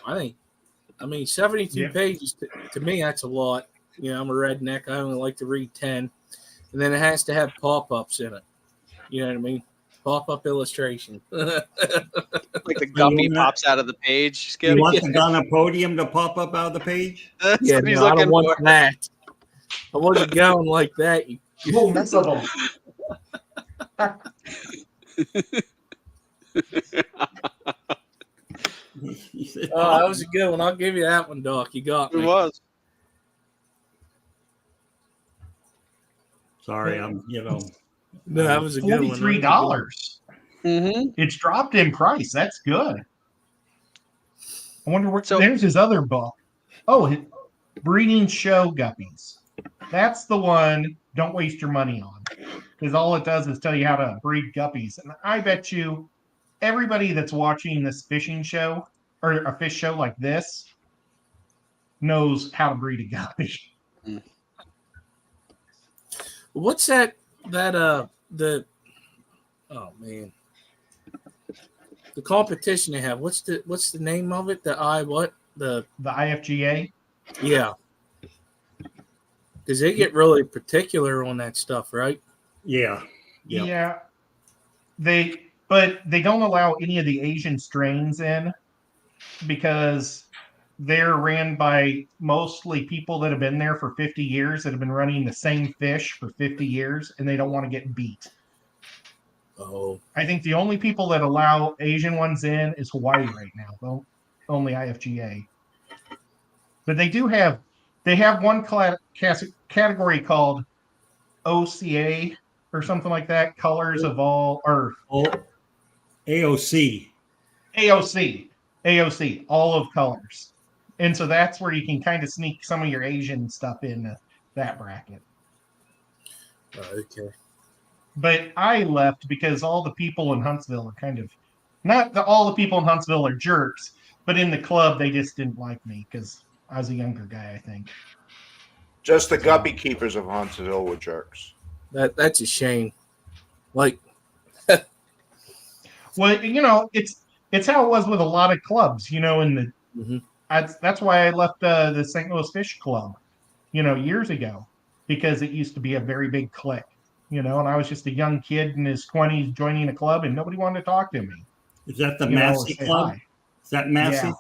I mean, 72 Yeah. pages to me, that's a lot. I'm a redneck. I only like to read 10, and then it has to have pop-ups in it. You know what I mean? Pop-up illustration. Like the You guppy want that? pops out of the page. Skip. You want the Ghana podium to pop up out of the page? That's Yeah, what he's no, I looking don't want for. that. I wasn't going like that. Oh, mess of them. He said, Oh, that was a good one. I'll give you that one, Doc. You got It me. was. Sorry, I'm No, that was a good one. $43. Mm-hmm. It's dropped in price. That's good. I wonder what. So- There's his other book. Oh, Breeding Show Guppies. That's the one. Don't waste your money on, because all it does is tell you how to breed guppies. And I bet you, everybody that's watching this fishing show or a fish show like this knows how to breed a guppy. What's that? The oh man, the competition they have. What's the name of it? The IFGA. Yeah, because they get really particular on that stuff, right? yeah. Yep. Yeah. But they don't allow any of the Asian strains in because they're ran by mostly people that have been there for 50 years that have been running the same fish for 50 years, and they don't want to get beat. Oh, I think the only people that allow Asian ones in is Hawaii right now, though. only IFGA. But they have one category called OCA or something like that, colors of all, or AOC. AOC, all of colors. And so that's where you can kind of sneak some of your Asian stuff in that bracket. Okay. But I left because all the people in Huntsville are kind of, not that all the people in Huntsville are jerks, but in the club, they just didn't like me because I was a younger guy, I think. Just the guppy keepers of Huntsville were jerks. That's a shame. Like, well, you know, it's how it was with a lot of clubs, you know, in the that's why I left the St. Louis Fish Club, you know, years ago, because it used to be a very big clique, you know, and I was just a young kid in his 20s joining a club and nobody wanted to talk to me. Is that the You know, Massey say Club? hi. Is that Massey? Yeah.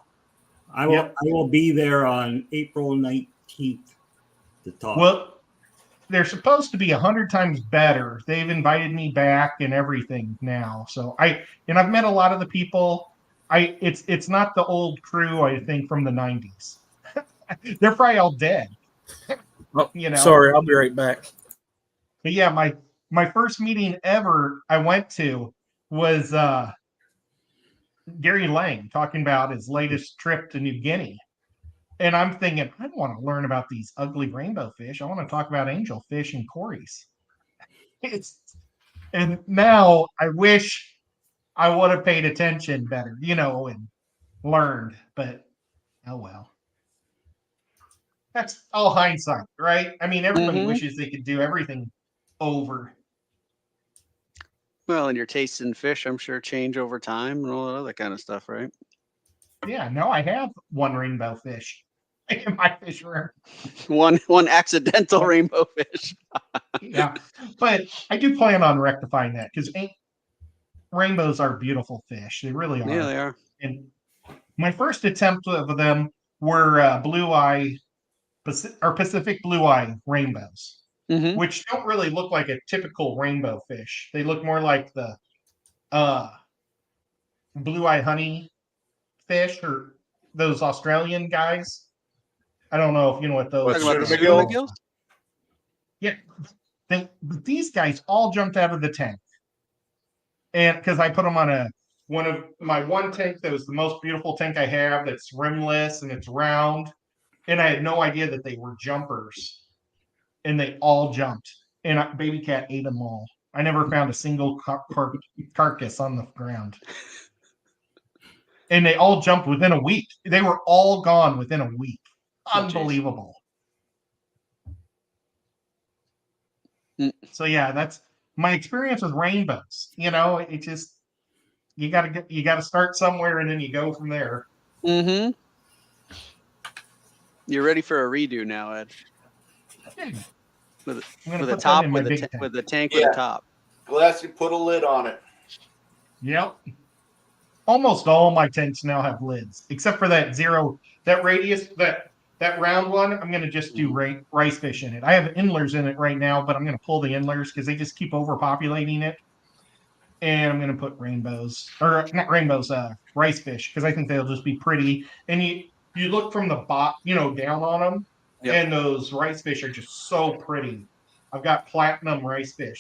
I will. Yep. I will be there on April 19th to talk. Well, they're supposed to be 100 times better. They've invited me back and everything now. So I've met a lot of the people. It's not the old crew, I think, from the 90s. They're probably all dead. oh, You know. sorry, I'll be right back. But yeah, my first meeting ever I went to was Gary Lang talking about his latest trip to New Guinea. And I'm thinking, I don't want to learn about these ugly rainbow fish. I want to talk about angelfish and cories. And now I wish I would have paid attention better, you know, and learned. But oh well. That's all hindsight, right? I mean, everybody wishes they could do everything over. Well, and your taste in fish, I'm sure, change over time and all that other kind of stuff, right? Yeah, no, I have one rainbow fish in my fish room. One accidental rainbow fish. Yeah, but I do plan on rectifying that because rainbows are beautiful fish. They really are. Yeah, they are. And my first attempt of them were Pacific blue eye rainbows, which don't really look like a typical rainbow fish. They look more like the blue eye honey fish or those Australian guys. I don't know if you know what those. Talking about the Scuba scuba gills? Yeah, these guys all jumped out of the tank, and because I put them on one tank that was the most beautiful tank I have, that's rimless and it's round, and I had no idea that they were jumpers, and they all jumped, and Baby Cat ate them all. I never found a single carcass on the ground. And they all jumped within a week. They were all gone within a week. Unbelievable. So yeah, that's my experience with rainbows. You know, it just you gotta start somewhere and then you go from there. You're ready for a redo now, Ed. Yeah. With a top with a tank with a top. Glass, you put a lid on it. Yep. Almost all my tanks now have lids, except for that radius, that round one. I'm going to just do rice fish in it. I have endlers in it right now, but I'm going to pull the endlers because they just keep overpopulating it. And I'm going to put rice fish, because I think they'll just be pretty. And you look from the bot, down on them, and those rice fish are just so pretty. I've got platinum rice fish.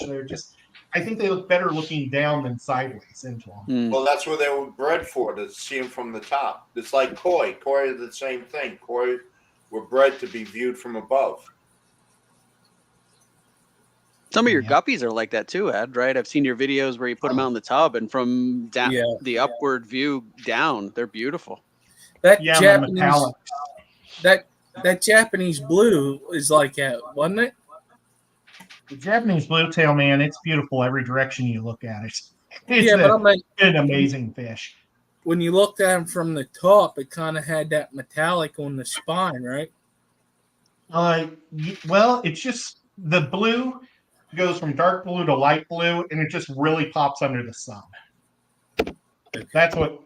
I think they look better looking down than sideways into them. Well, that's what they were bred for, to see them from the top. It's like koi. Koi are the same thing. Koi were bred to be viewed from above. Some of your guppies are like that too, Ed, right? I've seen your videos where you put them out in the tub, and from the upward view down, they're beautiful. That Japanese blue is like that, wasn't it? The Japanese blue tail, man, it's beautiful every direction you look at it. It's an amazing fish. When you looked at him from the top, it kind of had that metallic on the spine, right? Well, it's just the blue goes from dark blue to light blue, and it just really pops under the sun. That's what.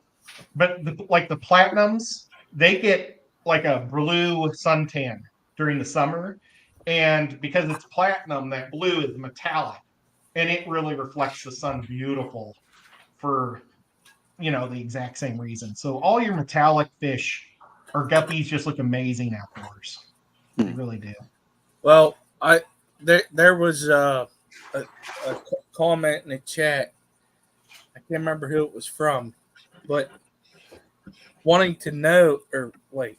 But the platinums, they get like a blue suntan during the summer. And because it's platinum, that blue is metallic, and it really reflects the sun beautiful for the exact same reason. So all your metallic fish or guppies just look amazing outdoors. They really do. Well, there was a comment in the chat. I can't remember who it was from, but wanting to know, or wait,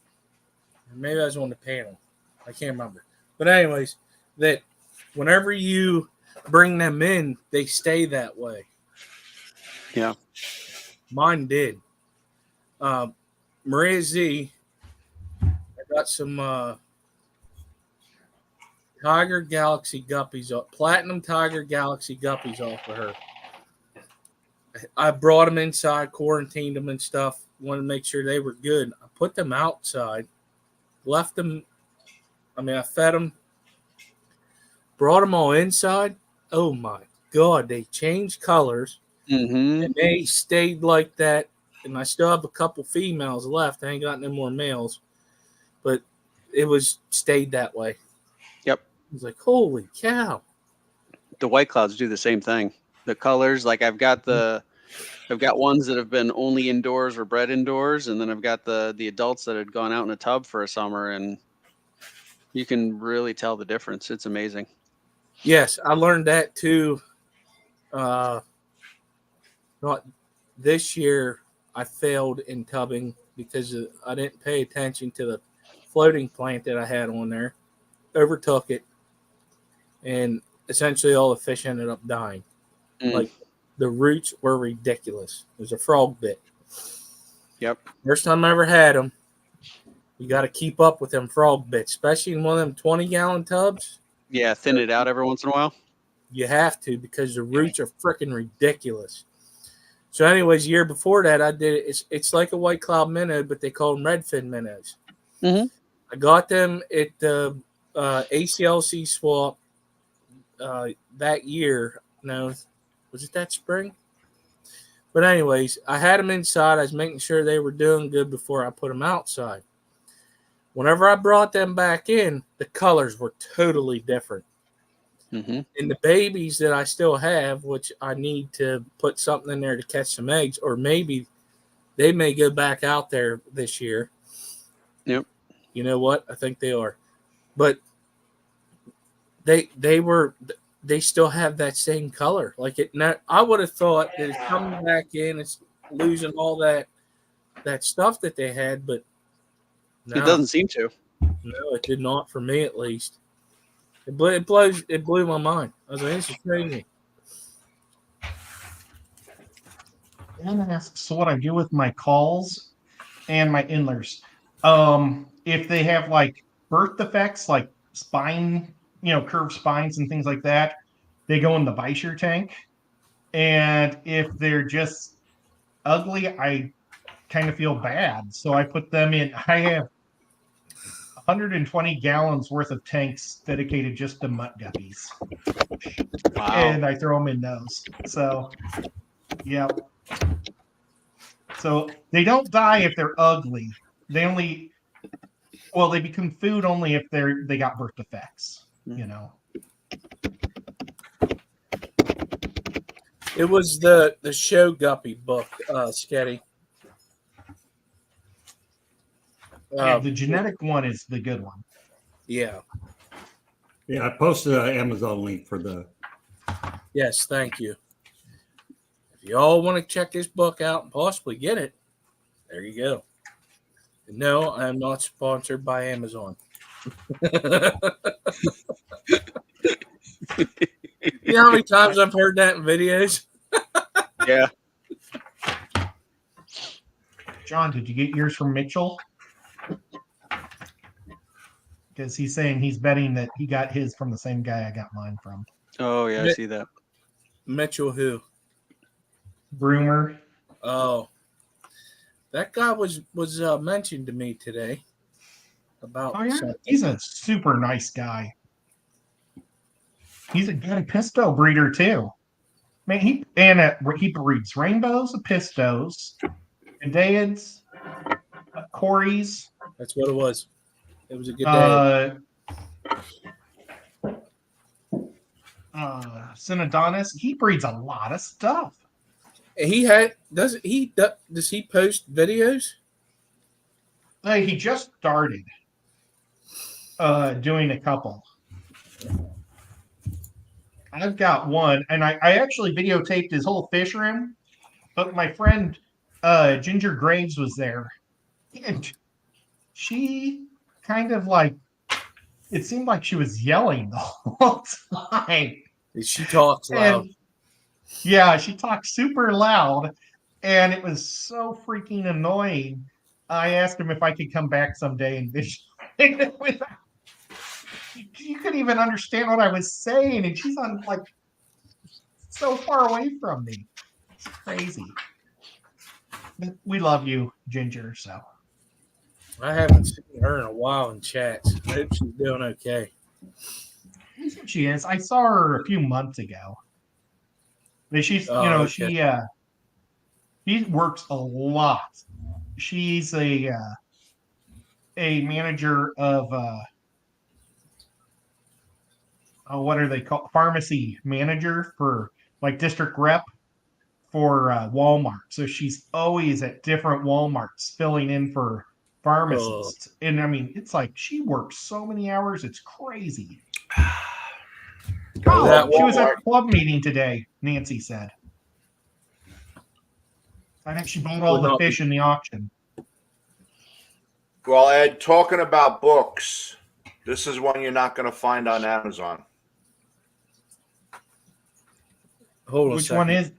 maybe I was on the panel. I can't remember. But anyways, that whenever you bring them in, they stay that way. Yeah. Mine did. Maria Z, I got some Tiger Galaxy guppies, Platinum Tiger Galaxy guppies off of her. I brought them inside, quarantined them and stuff. Wanted to make sure they were good. I put them outside, left them. I fed them, brought them all inside. Oh my God, they changed colors and they stayed like that. And I still have a couple females left. I ain't got no more males, but it was stayed that way. Yep. I was like, holy cow. The white clouds do the same thing. The colors, like I've got ones that have been only indoors or bred indoors, and then I've got the adults that had gone out in a tub for a summer, and you can really tell the difference. It's amazing. Yes, I learned that too. Not this year. I failed in tubbing because I didn't pay attention to the floating plant that I had on there. Overtook it, and essentially all the fish ended up dying. Like the roots were ridiculous. It was a frog bit. Yep. First time I ever had them. You got to keep up with them frog bits, especially in one of them 20-gallon tubs. Yeah, thin it out every once in a while. You have to because the roots are freaking ridiculous. So, anyways, year before that, I did it. It's like a white cloud minnow, but they call them redfin minnows. I got them at the ACLC swap that year. No, was it that spring? But anyways, I had them inside. I was making sure they were doing good before I put them outside. Whenever I brought them back in, the colors were totally different. And the babies that I still have, which I need to put something in there to catch some eggs, or maybe they may go back out there this year. Yep. You know what? I think they are. But they still have that same color. Like it. I would have thought that it's coming back in, it's losing all that stuff that they had, but no, it doesn't seem to. No, it did not for me at least. It blew my mind. I was like, this is crazy. And asks, so what I do with my calls and my endlers. If they have like birth defects, like spine, curved spines and things like that, they go in the Weischer tank. And if they're just ugly, I kind of feel bad. So I put them in. I have 120 gallons worth of tanks dedicated just to mutt guppies. Wow. And I throw them in those. So, yeah. So they don't die if they're ugly. They become food only if they got birth defects, It was the show guppy book, Sketty. Yeah, the genetic one is the good one. Yeah. Yeah, I posted an Amazon link for the. Yes, thank you. If you all want to check this book out and possibly get it, there you go. No, I am not sponsored by Amazon. You know how many times I've heard that in videos? Yeah. John, did you get yours from Mitchell? Because he's saying he's betting that he got his from the same guy I got mine from. Oh, yeah, I see that. Mitchell who? Broomer. Oh. That guy was mentioned to me today about something. He's a super nice guy. He's a good pisto breeder too. Man, he breeds rainbows, pistos, Gandaids, Corys. That's what it was. It was a good day. Synodontis. He breeds a lot of stuff. does he post videos? He just started doing a couple. I've got one, and I actually videotaped his whole fish room, but my friend Ginger Graves was there, and she kind of like, it seemed like she was yelling the whole time. She talks loud. And yeah, she talked super loud, and it was so freaking annoying. I asked him if I could come back someday and video it with her. You couldn't even understand what I was saying, and she's on like so far away from me. It's crazy. But we love you, Ginger. So I haven't seen her in a while in chats. I hope she's doing okay. I think she is. I saw her a few months ago. But she's, okay. she works a lot. She's a manager of what are they called? Pharmacy manager for like district rep for Walmart. So she's always at different Walmarts filling in for pharmacists. And I mean, it's like she works so many hours, it's crazy. Oh, she was at the club meeting today, Nancy said. I think she bought all the fish in the auction. Well, Ed, talking about books, this is one you're not going to find on Amazon. Hold on. Which one is?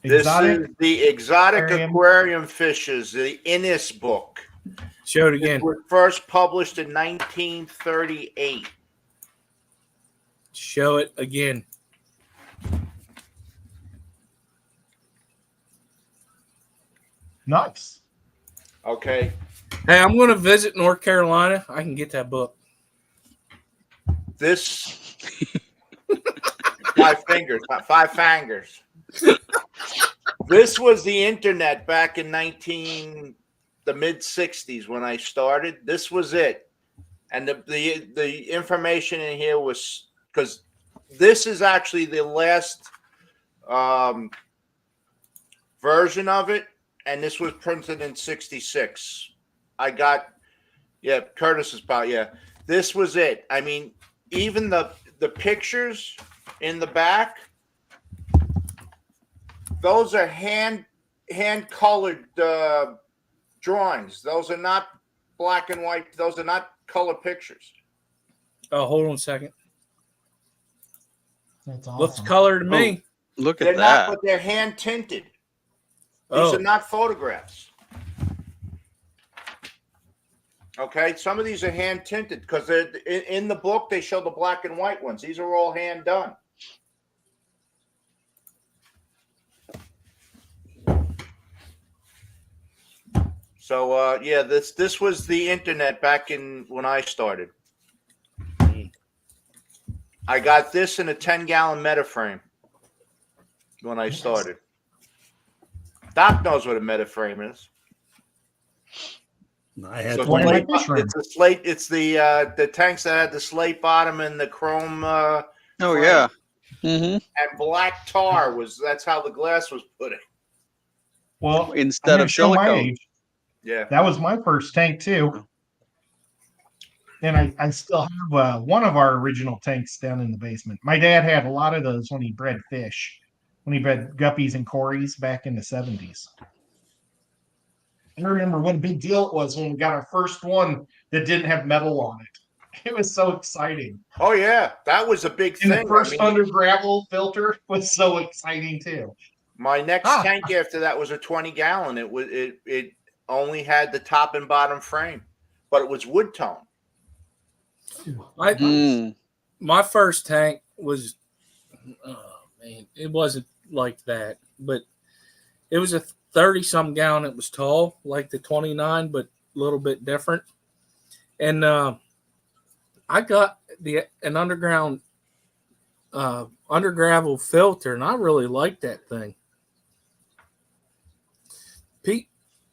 This is the exotic aquarium fishes, the Innis book. Show it again. It was first published in 1938. Show it again. Nice. Okay. Hey, I'm going to visit North Carolina. I can get that book. This 5 fingers, not 5 fingers. This was the internet back in the mid 60s when I started. This was it, and the information in here was because this is actually the last version of it, and this was printed in '66. I got, Curtis is about, this was it. I mean, even the pictures in the back, those are hand colored drawings. Those are not black and white. Those are not color pictures. Oh, hold on a second. That's awesome. Looks color to me. Look They're at that. not, but they're hand tinted. These are not photographs. Okay, some of these are hand tinted because they're in the book. They show the black and white ones. These are all hand done. So this was the internet back in when I started. I got this in a 10-gallon metaframe when I started. Doc knows what a metaframe is. I had it's a slate. It's the tanks that had the slate bottom and the chrome. Yeah. Mm-hmm. And black tar that's how the glass was put in. Well, instead of silicone. Yeah, that was my first tank too. And I still have one of our original tanks down in the basement. My dad had a lot of those when he bred fish, when he bred guppies and cories back in the 70s. I remember what a big deal it was when we got our first one that didn't have metal on it. It was so exciting. Oh yeah, that was a big thing. And the first under gravel filter was so exciting too. My next tank after that was a 20-gallon. It only had the top and bottom frame, but it was wood tone. My first tank was, it wasn't like that, but it was a 30-some gallon. It was tall, like the 29, but a little bit different. And I got an underground under gravel filter, and I really liked that thing.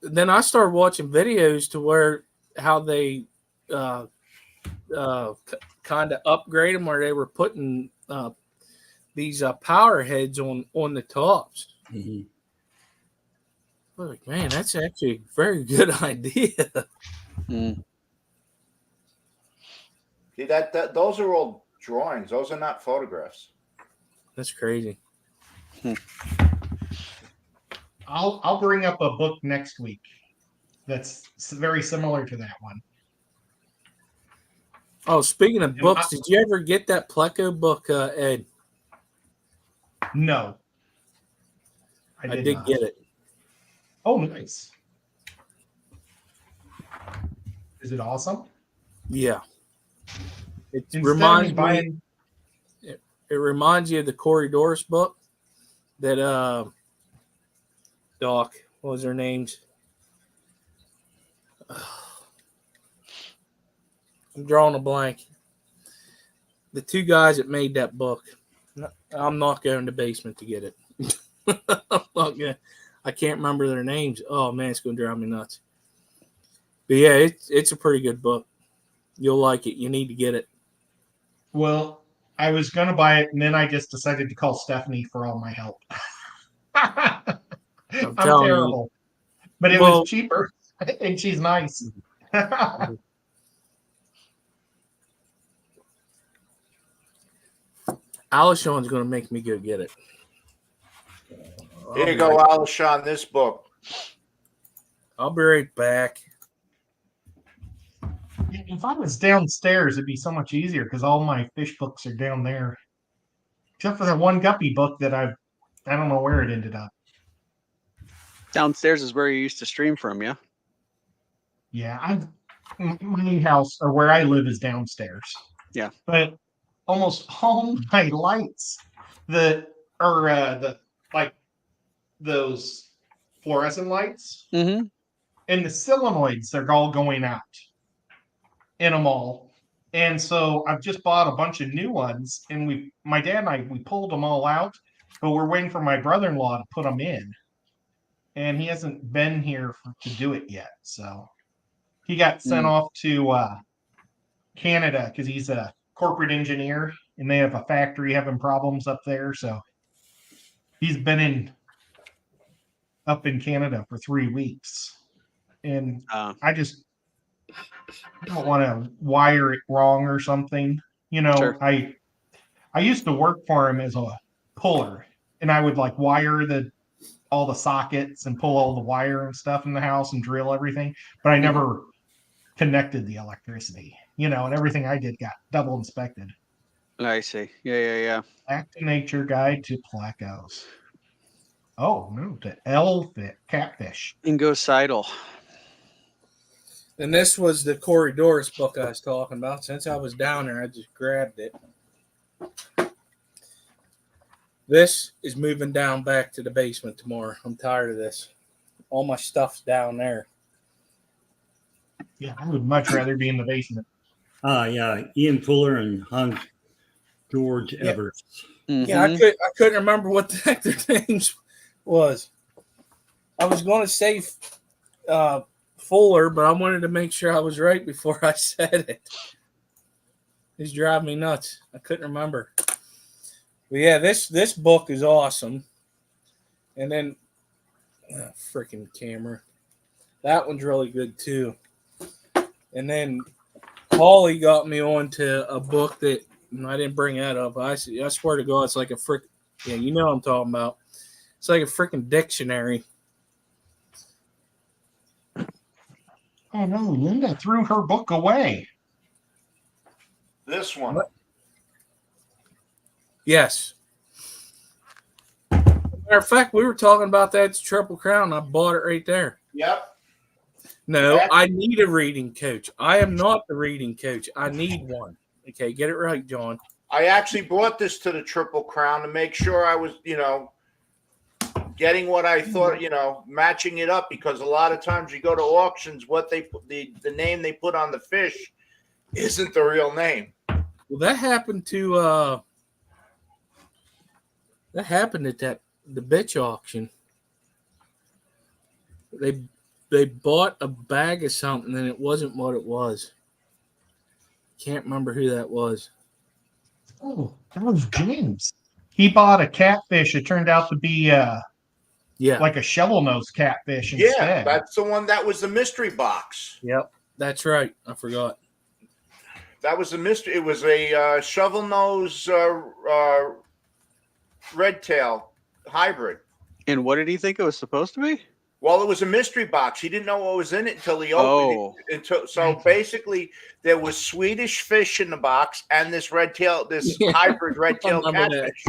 Then I started watching videos to where how they kind of upgrade them, where they were putting these power heads on the tops. Mm-hmm. Like, man, that's actually a very good idea. Mm. See, that those are all drawings. Those are not photographs. That's crazy. I'll bring up a book next week that's very similar to that one. Oh, speaking of And books, did you ever get that Pleco book, Ed? No, I did did not. get it. Oh, nice. Is it awesome? Yeah. It Instead reminds of me me. buying, It reminds you of the Corey Doris book that Doc. What was their names? I'm drawing a blank. The two guys that made that book. I'm not going to the basement to get it. I'm not gonna, I can't remember their names. Oh man, it's going to drive me nuts. But yeah, it's a pretty good book. You'll like it. You need to get it. well, I was going to buy it, and then I just decided to call Stephanie for all my help. I'm telling you. terrible. But it Well- was cheaper, and she's nice. Alishon's going to make me go get it. Here you go, Alishon. This book. I'll be right back. If I was downstairs, it'd be so much easier because all my fish books are down there. Except for that one guppy book that I don't know where it ended up. Downstairs is where you used to stream from, yeah? Yeah, my house or where I live is downstairs. Yeah. But almost all my lights that are the like those fluorescent lights Mm-hmm. and the solenoids, they're all going out in them all. And so I've just bought a bunch of new ones, and my dad and I, we pulled them all out, but we're waiting for my brother-in-law to put them in. And he hasn't been here to do it yet. So he got sent off to Canada because he's a corporate engineer, and they have a factory having problems up there. So he's been up in Canada for 3 weeks. And I just don't want to wire it wrong or something. You know, Sure. I used to work for him as a puller, and I would like wire all the sockets and pull all the wire and stuff in the house and drill everything, but I never connected the electricity, you know, and everything I did got double inspected. I see. Yeah. Back to Nature Guide to Placos. Oh, no, to catfish. Ingocidal. And this was the Corey Doris book I was talking about. Since I was down there, I just grabbed it. This is moving down back to the basement tomorrow. I'm tired of this. All my stuff's down there. Yeah, I would much rather be in the basement. Yeah, Ian Fuller and Hans George Everts. Mm-hmm. Yeah, I couldn't remember what the heck their names was. I was going to say Fuller, but I wanted to make sure I was right before I said it. It's driving me nuts. I couldn't remember. But yeah, this book is awesome. And then, freaking camera. That one's really good too. And then Holly got me onto a book that I didn't bring that up. I swear to God, it's like a yeah, you know what I'm talking about. It's like a freaking dictionary. Oh no, Linda threw her book away. This one. What? Yes. Matter of fact, we were talking about that. It's Triple Crown. I bought it right there. Yep. No, I need a reading coach. I am not the reading coach. I need one. Okay, get it right, John. I actually brought this to the Triple Crown to make sure I was, getting what I thought, matching it up, because a lot of times you go to auctions, what they put, the name they put on the fish isn't the real name. Well, that happened to at the bitch auction. They bought a bag of something and it wasn't what it was. Can't remember who that was. Oh, that was James. He bought a catfish. It turned out to be Yeah. like a shovel nose catfish Yeah, instead. that's the one that was the mystery box. Yep. That's right. I forgot. That was a mystery. It was a shovel nose red tail hybrid. And what did he think it was supposed to be? Well, it was a mystery box. He didn't know what was in it until he opened it. So basically, there was Swedish fish in the box and this hybrid red tail catfish.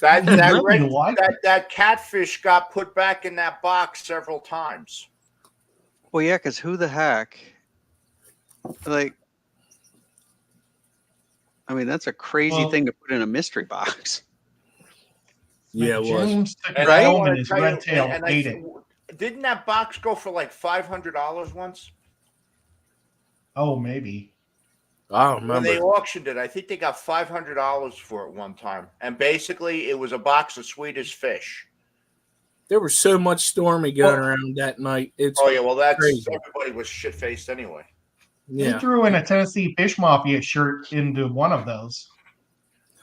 That catfish got put back in that box several times. Well, yeah, because who the heck? Like, I mean, that's a crazy thing to put in a mystery box. Yeah, it was. James took And it I don't home want and to his tell red you, tail and ate it. didn't that box go for like $500 once? Oh, maybe. I don't When remember. they auctioned it, I think they got $500 for it one time. And basically, it was a box of Swedish fish. There was so much stormy going around that night. It's That's crazy. everybody was shit faced anyway. They Yeah, threw in a Tennessee Fish Mafia shirt into one of those.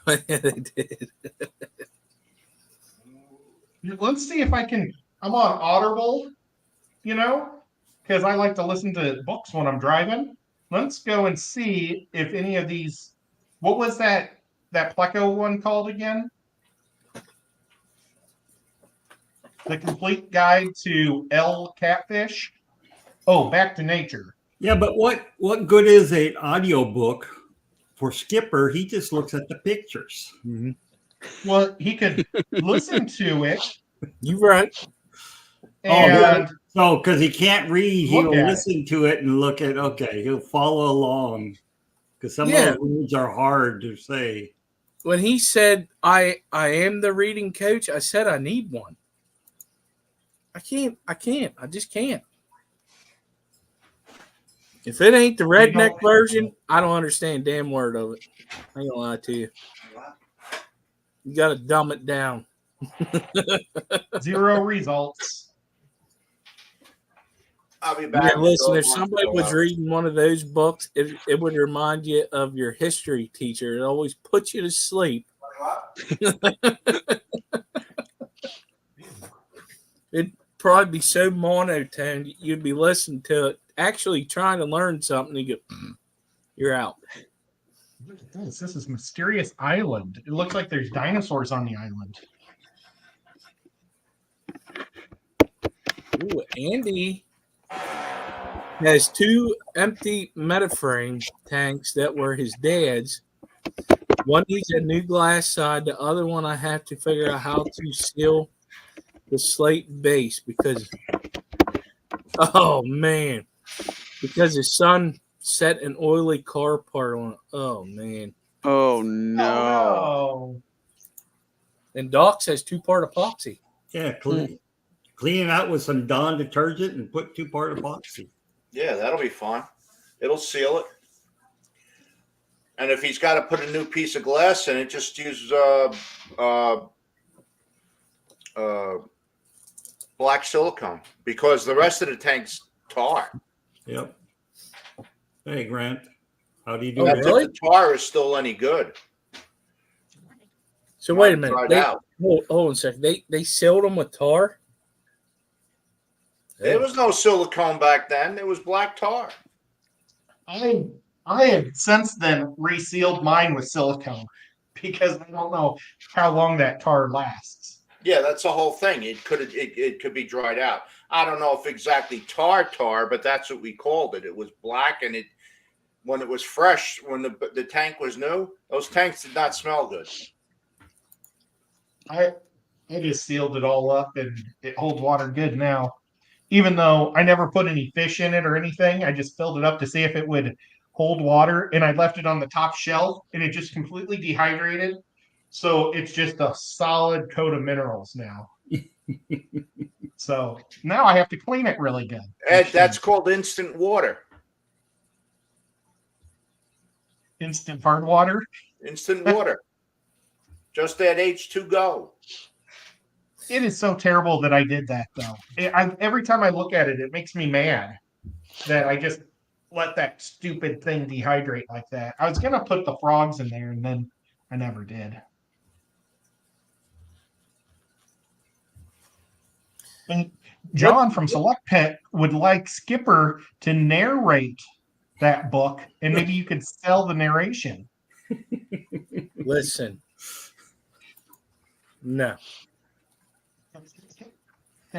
they did. Let's see if I can. I'm on Audible, because I like to listen to books when I'm driving. Let's go and see if any of these. What was that Pleco one called again? The Complete Guide to L Catfish. Oh, Back to Nature. Yeah, but what good is an audio book for Skipper? He just looks at the pictures. Mm-hmm. Well, he could listen to it. You right. And so because he can't read, he'll Look at listen to it and look at. Okay, he'll follow along because some of those words are hard to say. When he said, "I am the reading coach," I said, "I need one." I can't. I just can't. If it ain't the redneck version, I don't understand a damn word of it. I ain't gonna lie to you. You got to dumb it down. 0 results. I'll be back. Yeah, listen, if somebody was reading one of those books, it would remind you of your history teacher. It always puts you to sleep. It'd probably be so monotone, you'd be listening to it, actually trying to learn something, you go, you're out. Look at this. This is Mysterious Island. It looks like there's dinosaurs on the island. Ooh, Andy has 2 empty Metaframe tanks that were his dad's. One needs a new glass side. The other one I have to figure out how to seal the slate base because, oh man, because his son set an oily car part on it. Oh man. Oh no. Oh, And Docs has 2-part epoxy. Yeah, clean it out with some Dawn detergent and put 2-part epoxy. Yeah, that'll be fine. It'll seal it. And if he's got to put a new piece of glass in it, just use black silicone because the rest of the tank's tar. Yep. Hey, Grant, how do you do Oh, that? If really? the tar is still any good. So wait a minute. Tried They, out. hold on a second. They sealed them with tar? There was no silicone back then. There was black tar. I have since then resealed mine with silicone because I don't know how long that tar lasts. Yeah, that's the whole thing. It could be dried out. I don't know if exactly tar, but that's what we called it. It was black, and when it was fresh, when the tank was new, those tanks did not smell good. I just sealed it all up and it holds water good now. Even though I never put any fish in it or anything, I just filled it up to see if it would hold water, and I left it on the top shelf, and it just completely dehydrated. So it's just a solid coat of minerals now. So now I have to clean it really good. Ed, that's called instant water. Instant hard water. Instant water. Just add H2Go. It is so terrible that I did that, though. Every time I look at it, it makes me mad that I just let that stupid thing dehydrate like that. I was going to put the frogs in there, and then I never did. And John from Select Pet would like Skipper to narrate that book, and maybe you could sell the narration. Listen, no. That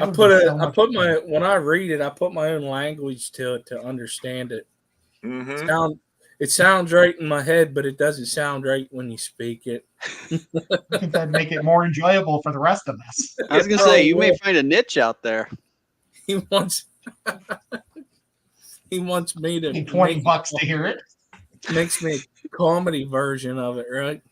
would be so much fun. When I read it, I put my own language to it to understand it. Mm-hmm. It sounds right in my head, but it doesn't sound right when you speak it. I think that'd make it more enjoyable for the rest of us. I was gonna say you may find a niche out there. He wants me to Pay $20 to hear it. Makes me a comedy version of it, right?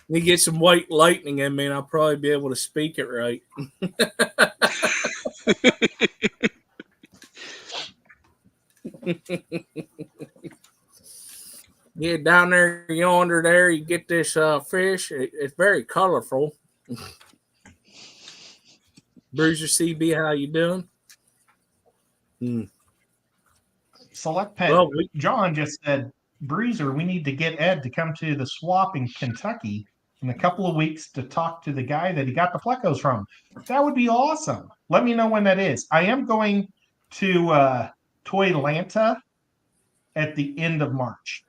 You get some white lightning in me, and I'll probably be able to speak it right. Yeah, down there yonder, there you get this fish. It's very colorful. Bruiser CB, how you doing? Select Pet. Well, John just said, Bruiser, we need to get Ed to come to the swap in Kentucky in a couple of weeks to talk to the guy that he got the Fleckos from. That would be awesome. Let me know when that is. I am going to Toylanta at the end of March.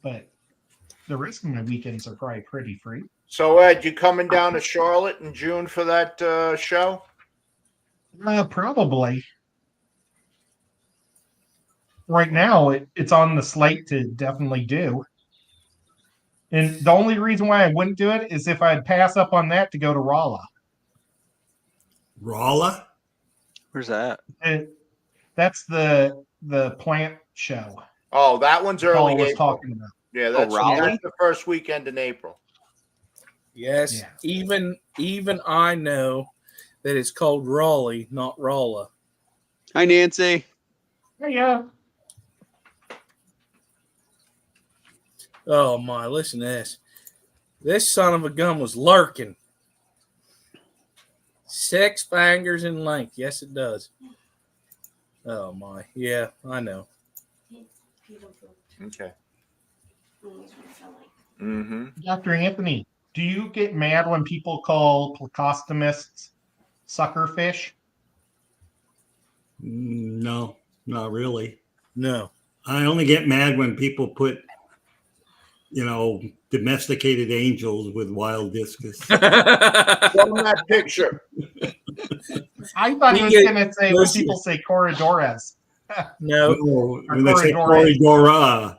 But the rest of my weekends are probably pretty free. So, Ed, you coming down to Charlotte in June for that show? Probably. Right now, it's on the slate to definitely do. And the only reason why I wouldn't do it is if I'd pass up on that to go to Rolla. Rolla? Where's that? That's the plant show. Oh, that one's early Paul was April. talking about. Yeah, that's Raleigh? the first weekend in April. yes, Yeah. even I know that it's called Raleigh, not Rolla. Hi, Nancy. Yeah. Oh my! Listen to this. This son of a gun was lurking. 6 fingers in length. Yes, it does. Oh my! Yeah, I know. Okay. Mm-hmm. Dr. Anthony, do you get mad when people call plecostomists suckerfish? No, not really. No. I only get mad when people put, domesticated angels with wild discus. Show them that picture. I thought he was going to say when people say corridores. No. When they say corridora.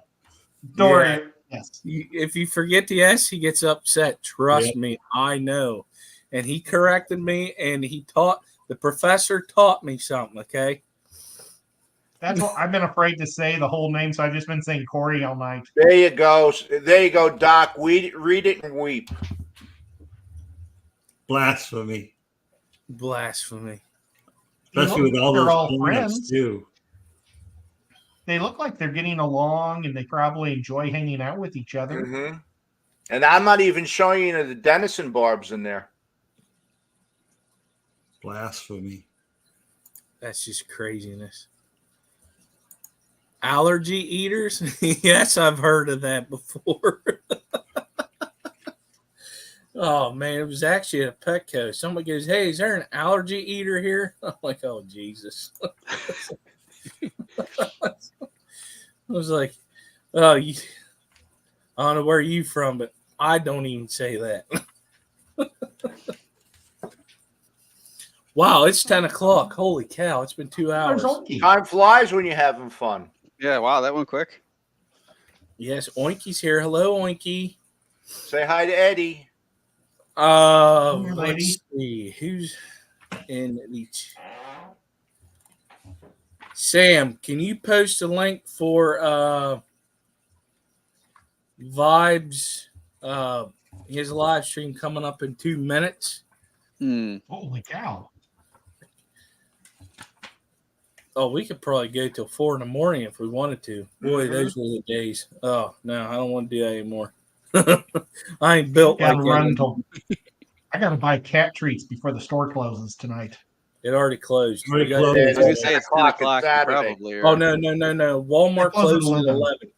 Dora, yes. If you forget the S, he gets upset. Trust me, I know. And he corrected me, and the professor taught me something, okay? That's what I've been afraid to say the whole name, so I've just been saying Corey all night. There you go. There you go, Doc. Read it and weep. Blasphemy. Blasphemy. Especially with all They're those all planets, friends. too. They look like they're getting along, and they probably enjoy hanging out with each other. Mm-hmm. And I'm not even showing you the Denison barbs in there. Blasphemy. That's just craziness. Allergy eaters? Yes, I've heard of that before. Oh, man, it was actually at a Petco. Somebody goes, hey, is there an allergy eater here? I'm like, oh, Jesus. I was like, oh, I don't know where you from, but I don't even say that. Wow, it's 10 o'clock. Holy cow, it's been 2 hours. Time flies when you're having fun. Yeah, wow, that went quick. Yes, Oinky's here. Hello, Oinky. Say hi to Eddie. Let's see. Who's in each? Sam, can you post a link for Vibes? His live stream coming up in 2 minutes. Holy cow. Oh, we could probably go till 4 a.m. if we wanted to. Boy, those were the days. Oh, no, I don't want to do that anymore. I ain't built like that. I got to buy cat treats before the store closes tonight. It already closed. I was going to say it's 10 o'clock probably. Oh, no. Walmart closes at 11.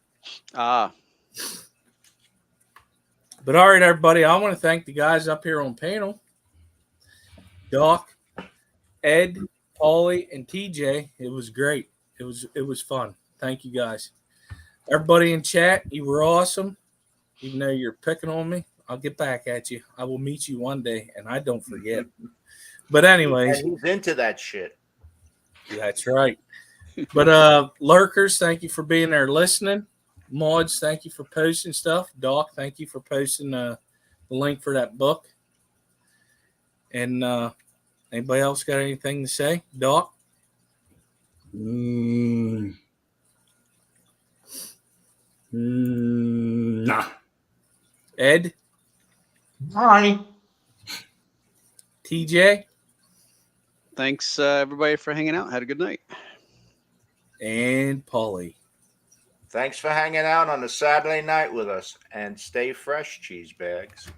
Ah. But all right, everybody, I want to thank the guys up here on panel. Doc, Ed, Paulie, and TJ. It was great. It was fun. Thank you guys. Everybody in chat, you were awesome. Even though you're picking on me, I'll get back at you. I will meet you one day, and I don't forget. But anyways, He's into that shit. that's right. But lurkers, thank you for being there listening. Mods, thank you for posting stuff. Doc, thank you for posting the link for that book. And anybody else got anything to say? Doc? Nah. Ed? Hi. TJ? Thanks, everybody, for hanging out. Had a good night. And Paulie. Thanks for hanging out on a Saturday night with us. And stay fresh, cheese bags.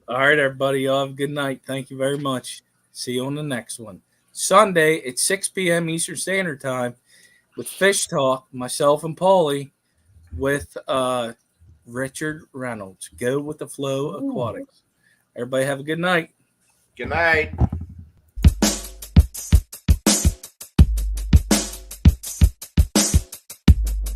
All right, everybody. Y'all have a good night. Thank you very much. See you on the next one. Sunday at 6 p.m. Eastern Standard Time with Fish Talk, myself and Paulie with Richard Reynolds. Go with the Flow Aquatics. Everybody have a good night. Good night.